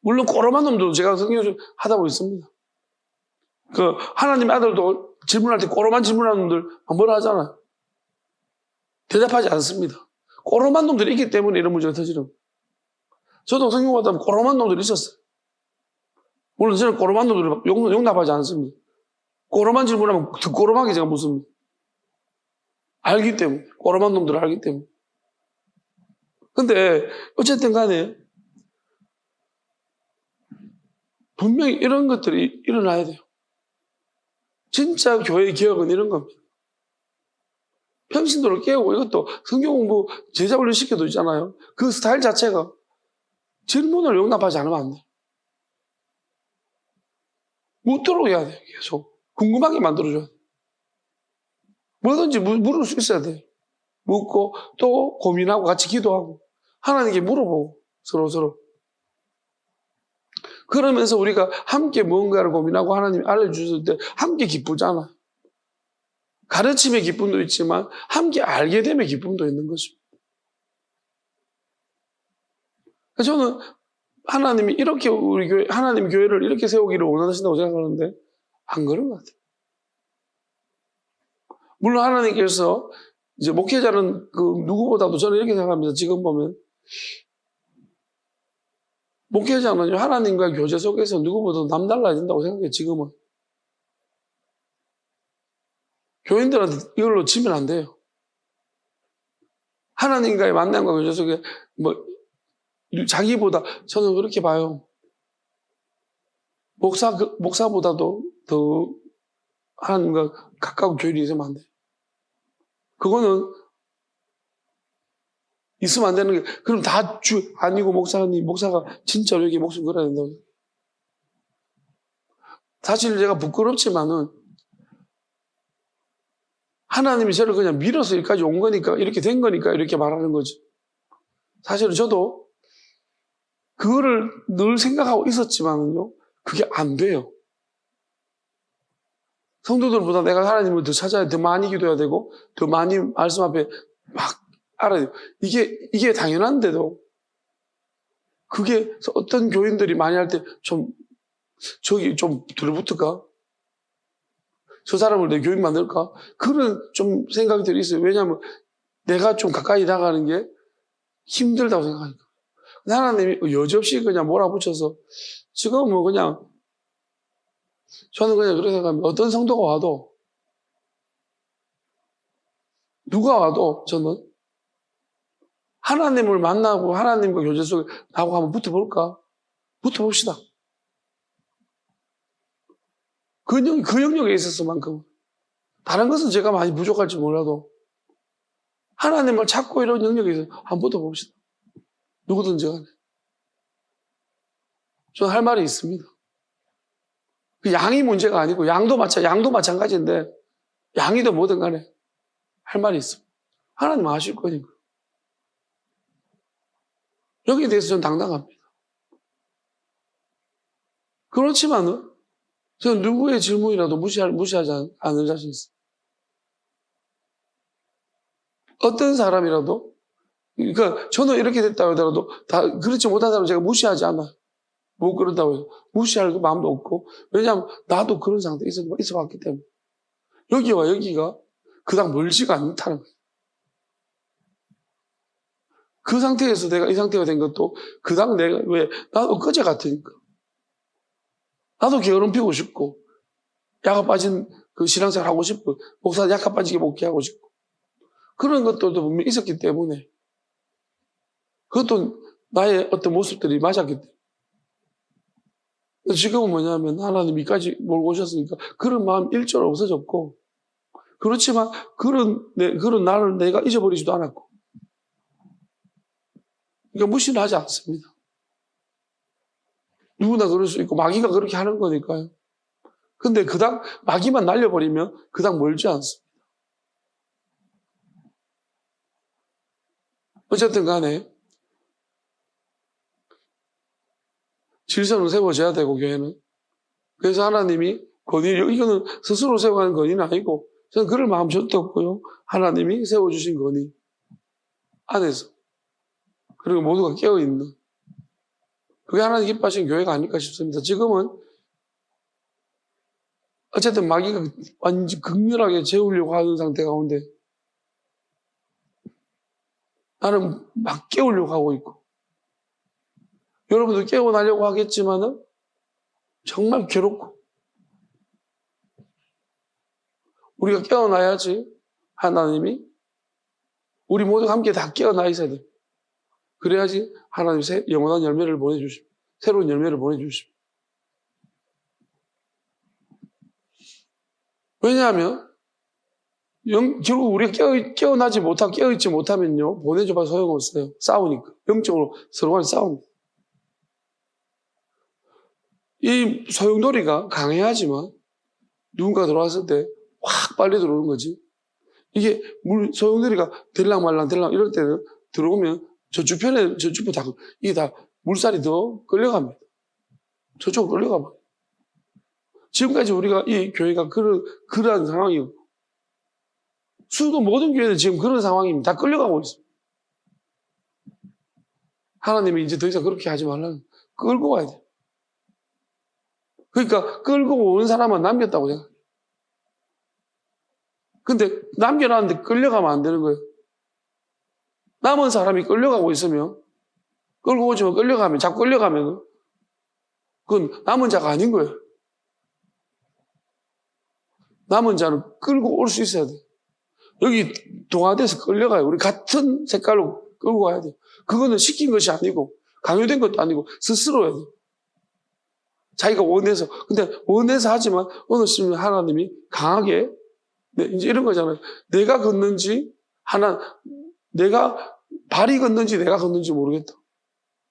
물론 꼬로만 놈도 제가 성경을 하다 보고 있습니다. 그 하나님의 아들도 질문할 때 꼬로만 질문하는 놈들 뭐라 하잖아요. 대답하지 않습니다. 꼬로만 놈들이 있기 때문에 이런 문제가 터지는. 저도 성경 보다 보면 꼬로만 놈들이 있었어요. 물론 저는 꼬로만 놈들을 용납하지 않습니다. 꼬로만 질문하면 더 꼬로하게 제가 묻습니다. 알기 때문에. 꼬로만 놈들을 알기 때문에. 근데 어쨌든 간에 분명히 이런 것들이 일어나야 돼요. 진짜 교회의 개혁은 이런 겁니다. 평신도를 깨우고 이것도 성경 공부 제자 훈련 시켜도 있잖아요. 그 스타일 자체가 질문을 용납하지 않으면 안 돼요. 묻도록 해야 돼요. 계속. 궁금하게 만들어줘야 돼요. 뭐든지 물을 수 있어야 돼요. 묻고 또 고민하고 같이 기도하고 하나님께 물어보고 서로. 그러면서 우리가 함께 무언가를 고민하고 하나님이 알려주실 때 함께 기쁘잖아. 가르침의 기쁨도 있지만 함께 알게 됨의 기쁨도 있는 것입니다. 저는 하나님이 이렇게 우리 교회, 하나님 교회를 이렇게 세우기를 원하신다고 생각하는데 안 그런 것 같아요. 물론 하나님께서 이제 목회자는 그 누구보다도 저는 이렇게 생각합니다. 지금 보면 목회자는 하나님과 교제 속에서 누구보다도 남달라야 된다고 생각해요. 지금은 교인들한테 이걸로 지면 안 돼요. 하나님과의 만남과 교제 속에 뭐 자기보다 저는 그렇게 봐요. 목사보다도 더 하나님과 가까운 교인이 있으면 안 돼요. 그거는 있으면 안 되는 게, 그럼 다 아니고 목사가 진짜로 여기 목숨 걸어야 된다고. 사실 제가 부끄럽지만은 하나님이 저를 그냥 밀어서 여기까지 온 거니까, 이렇게 된 거니까 이렇게 말하는 거지. 사실은 저도 그거를 늘 생각하고 있었지만은요, 그게 안 돼요. 성도들보다 내가 하나님을 더 찾아야, 더 많이 기도해야 되고, 더 많이 말씀 앞에 막 알아야 돼요. 이게 당연한데도, 그게 어떤 교인들이 많이 할 때 저기 좀 들어붙을까? 저 사람을 내 교인 만들까? 그런 좀 생각들이 있어요. 왜냐하면 내가 좀 가까이 나가는 게 힘들다고 생각하니까. 하나님이 여지없이 그냥 몰아붙여서, 지금 뭐 그냥, 저는 그냥 그렇게 생각합니다. 어떤 성도가 와도, 누가 와도 저는 하나님을 만나고 하나님과 교제 속에 나하고 한번 붙어볼까? 붙어봅시다. 그 영역에 있어서만큼. 다른 것은 제가 많이 부족할지 몰라도 하나님을 찾고 이런 영역에 있어서 한번 붙어봅시다. 누구든지 간에. 저는 할 말이 있습니다. 그 양이 문제가 아니고 양도 마찬가지인데 양이든 뭐든 간에 할 말이 있습니다. 하나님 아실 거니까. 여기에 대해서 저는 당당합니다. 그렇지만은 저는 누구의 질문이라도 무시하지 않을 자신 있어요. 어떤 사람이라도, 그러니까 저는 이렇게 됐다고 하더라도 다 그렇지 못한 사람을 제가 무시하지 않아요. 뭐 그런다고 해서 무시할 마음도 없고, 왜냐하면 나도 그런 상태에 있어봤기 때문에. 여기와 여기가 그닥 멀지가 않다는 거예요. 그 상태에서 내가 이 상태가 된 것도 그닥 내가 나도 거제 같으니까. 나도 게으름 피우고 싶고, 약가 빠진 그 신앙생활 하고 싶고, 목사 약가 빠지게 목회하고 싶고, 그런 것들도 분명히 있었기 때문에, 그것도 나의 어떤 모습들이 맞았기 때문에. 지금은 뭐냐면 하나님 이까지 몰고 오셨으니까 그런 마음 일절 없어졌고, 그렇지만 그런 나를 내가 잊어버리지도 않았고, 그러니까 무시는 하지 않습니다. 누구나 그럴 수 있고 마귀가 그렇게 하는 거니까요. 근데 그닥 마귀만 날려버리면 그닥 멀지 않습니다. 어쨌든 간에 질서는 세워져야 되고, 교회는. 그래서 하나님이 이거는 스스로 세워가는 건의는 아니고, 저는 그럴 마음 절대 없고요. 하나님이 세워주신 건의 안에서, 그리고 모두가 깨어있는, 그게 하나님 기뻐하신 교회가 아닐까 싶습니다. 지금은 어쨌든 마귀가 완전 극렬하게 재우려고 하는 상태 가운데 나는 막 깨우려고 하고 있고, 여러분도 깨어나려고 하겠지만은 정말 괴롭고, 우리가 깨어나야지 하나님이 우리 모두 함께 다 깨어나 있어야 돼요. 그래야지 하나님 영원한 열매를 보내주십니다. 새로운 열매를 보내주십니다. 왜냐하면 결국 우리가 깨어있지 못하면요, 보내줘봐 소용없어요. 싸우니까. 영적으로 서로 간에 싸웁니다. 이 소용돌이가 강해야지만 누군가 들어왔을 때 확 빨리 들어오는 거지. 이게 소용돌이가 들락말랑 이럴 때는 들어오면 저주변 이게 다 물살이 더 끌려갑니다. 저쪽으로 끌려가 봐. 지금까지 우리가 이 교회가 그러한 상황이고, 수도 모든 교회는 지금 그런 상황입니다. 다 끌려가고 있어요. 하나님이 이제 더 이상 그렇게 하지 말라는, 끌고 와야 돼요. 그러니까 끌고 오는 사람은 남겼다고 생각해요. 근데 남겨놨는데 끌려가면 안 되는 거예요. 남은 사람이 끌려가고 있으면, 끌고 오지만 끌려가면, 자꾸 끌려가면, 그건 남은 자가 아닌 거예요. 남은 자는 끌고 올 수 있어야 돼요. 여기 동화돼서 끌려가요. 우리 같은 색깔로 끌고 가야 돼요. 그거는 시킨 것이 아니고, 강요된 것도 아니고, 스스로 해야 돼요. 자기가 원해서. 근데 원해서 하지만, 어느 시점 하나님이 강하게, 이제 이런 거잖아요. 내가 걷는지, 내가 발이 걷는지 내가 걷는지 모르겠다.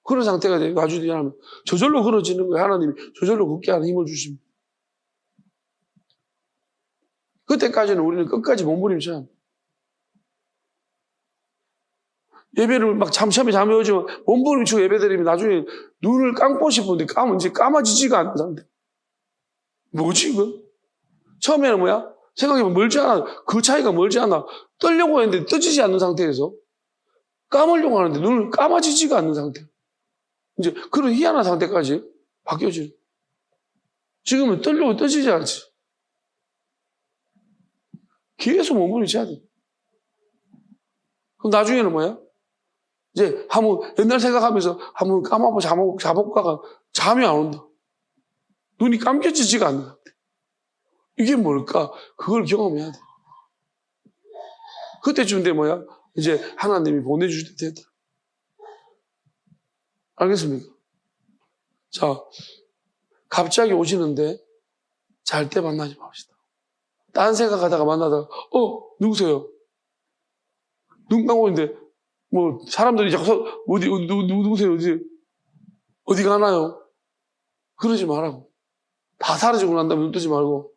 그런 상태가 돼요. 아주 하면 저절로 걸어지는 거예요. 하나님이 저절로 걷게 하는 힘을 주십니다. 그때까지는 우리는 끝까지 몸부림쳐야 합니다. 예배를 막 잠시 잠이 오지만 몸부림치고 예배드리면 나중에 눈을 감고 싶은데 이제 감아지지가 않는 상태. 뭐지 이건? 처음에는 뭐야? 생각해보면 멀지 않아. 그 차이가 멀지 않아. 뜨려고 했는데 떠지지 않는 상태에서 감으려고 하는데 눈을 감아지지가 않는 상태. 이제 그런 희한한 상태까지 바뀌어지는. 지금은 뜨려고 떠지지 않지. 계속 몸부림쳐야 돼. 그럼 나중에는 뭐야? 이제 한번 옛날 생각하면서 한번 감아보고 자복가가 잠이 안 온다. 눈이 감겨지지가 않는 상태. 이게 뭘까? 그걸 경험해야 돼. 그때쯤 돼 뭐야? 이제 하나님이 보내주실 때 됐다. 알겠습니까? 자, 갑자기 오시는데 잘 때 만나지 맙시다. 딴 생각하다가 만나다가 누구세요? 눈 감고 있는데 뭐 사람들이 자꾸 누구세요? 어디 가나요? 그러지 말라고. 다 사라지고 난 다음에 눈 뜨지 말고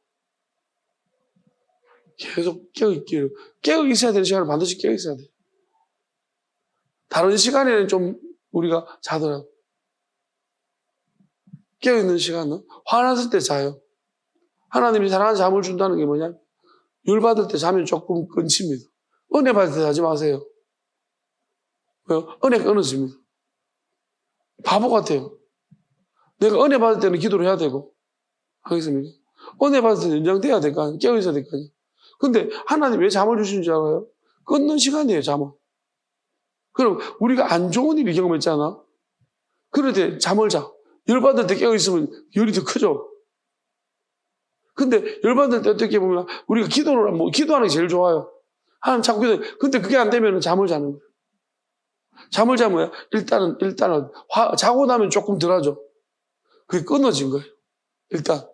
계속 깨어 있어야 되는 시간을 반드시 깨어 있어야 돼. 다른 시간에는 좀 우리가 자더라도 깨어 있는 시간은 화났을 때 자요. 하나님이 사랑하는 잠을 준다는 게 뭐냐? 열받을 때 자면 조금 끊칩니다. 은혜 받을 때 자지 마세요. 왜요? 은혜가 끊어집니다. 바보 같아요. 내가 은혜 받을 때는 기도를 해야 되고, 하겠습니까? 은혜 받을 때는 연장돼야 될 거 아니에요? 깨어 있어야 될 거 아니에요? 근데 하나님 왜 잠을 주시는 줄 알아요? 끊는 시간이에요, 잠을. 그럼 우리가 안 좋은 일을 경험했잖아. 그럴 때 잠을 자. 열받을 때 깨어 있으면 열이 더 크죠. 근데 열받을 때 어떻게 보면 우리가 기도하는 게 제일 좋아요. 하나님 자꾸 근데 그게 안 되면 잠을 자는 거예요. 잠을 자면 일단은 자고 나면 조금 덜 하죠. 그게 끊어진 거예요. 일단.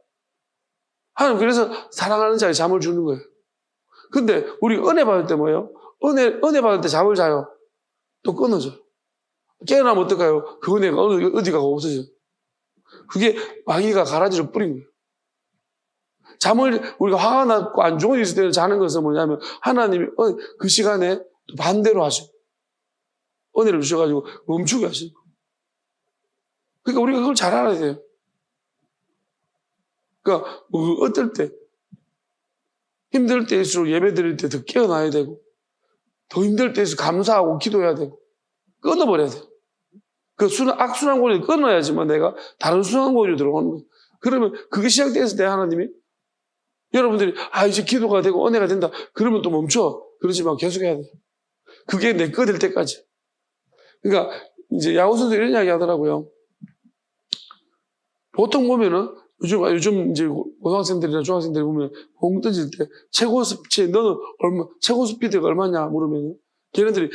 하나님 그래서 사랑하는 자에게 잠을 주는 거예요. 근데 우리 은혜 받을 때 뭐예요? 은혜 받을 때 잠을 자요. 또 끊어져요. 깨어나면 어떨까요? 그 은혜가 어디 가고 없어져요. 그게 마귀가 가라지로 뿌린 거예요. 잠을 우리가 화가 났고 안 좋은 일이 있을 때는 자는 것은 뭐냐면 하나님이 그 시간에 또 반대로 하시고 은혜를 주셔가지고 멈추게 하시고. 그러니까 우리가 그걸 잘 알아야 돼요. 그러니까 어떨 때 힘들 때일수록 예배 드릴 때 더 깨어나야 되고 더 힘들 때일수록 감사하고 기도해야 되고 끊어버려야 돼요. 그 악순환 고리를 끊어야지만 내가 다른 순환 고리로 들어오는 거예요. 그러면 그게 시작됐을 때 하나님이 여러분들이 이제 기도가 되고 은혜가 된다. 그러면 또 멈춰. 그러지만 계속 해야 돼요. 그게 내 거 될 때까지. 그러니까 이제 야구 선수 이런 이야기 하더라고요. 보통 보면은 요즘 이제 고등학생들이나 중학생들이 보면 공 던질 때 최고 스피드가 얼마냐 물으면 걔네들이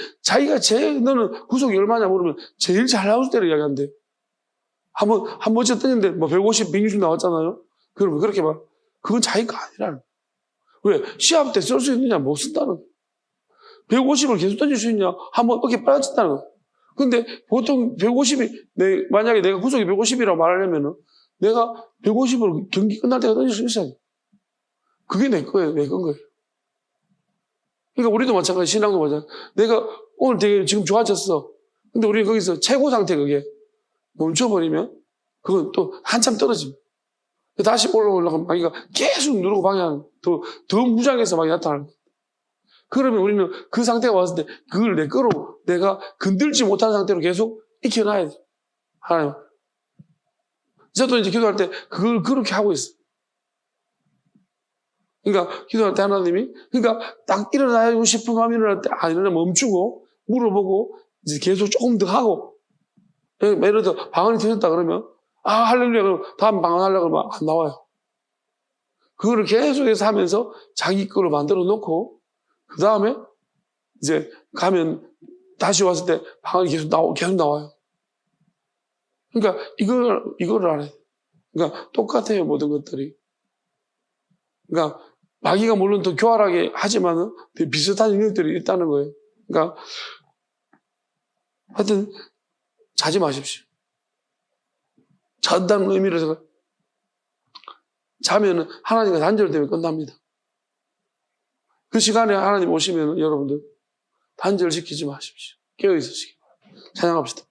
너는 구속이 얼마냐 물으면 제일 잘 나올 때를 이야기한대. 한 번째 던졌는데 150, 160 나왔잖아요. 그러면 그렇게 말. 그건 자기가 아니라는. 왜? 시합 때 쓸 수 있느냐? 못 쓴다는. 150을 계속 던질 수 있냐? 한번 어깨 빨아진다는 거. 근데 보통 150이, 만약에 내가 구속이 150이라고 말하려면은 내가 150으로 경기 끝날 때가 던질 수 있어야 돼. 그게 내 거예요. 내 건 거예요. 그러니까 우리도 마찬가지, 신앙도 마찬가지. 내가 오늘 되게 지금 좋아졌어. 근데 우리는 거기서 최고 상태 그게 멈춰버리면 그건 또 한참 떨어집니다. 다시 올라오려고 마귀가 계속 누르고 방향, 더 무장해서 막 나타나는 거예요. 그러면 우리는 그 상태가 왔을 때 그걸 내 거로 내가 건들지 못하는 상태로 계속 익혀놔야 돼. 하나님. 저도 이제 기도할 때 그걸 그렇게 하고 있어요. 그러니까 기도할 때 하나님이, 그러니까 딱 일어나고 싶은 마음이 일어날 때, 일어나 멈추고, 물어보고, 이제 계속 조금 더 하고, 예를 들어 방언이 터졌다 그러면, 할렐루야, 그럼 다음 방언 하려고 그러면 안 나와요. 그거를 계속해서 하면서 자기 거를 만들어 놓고, 그 다음에 이제 가면 다시 왔을 때 방언이 계속 나와요. 그러니까 이거를 알아야 돼. 그러니까 똑같아요, 모든 것들이. 그러니까 마귀가 물론 더 교활하게 하지만은 되게 비슷한 영역들이 있다는 거예요. 그러니까 하여튼 자지 마십시오. 잔다는 의미로 자면은 하나님과 단절되면 끝납니다. 그 시간에 하나님 오시면 여러분들 단절시키지 마십시오. 깨어있으시기 바랍니다. 찬양합시다.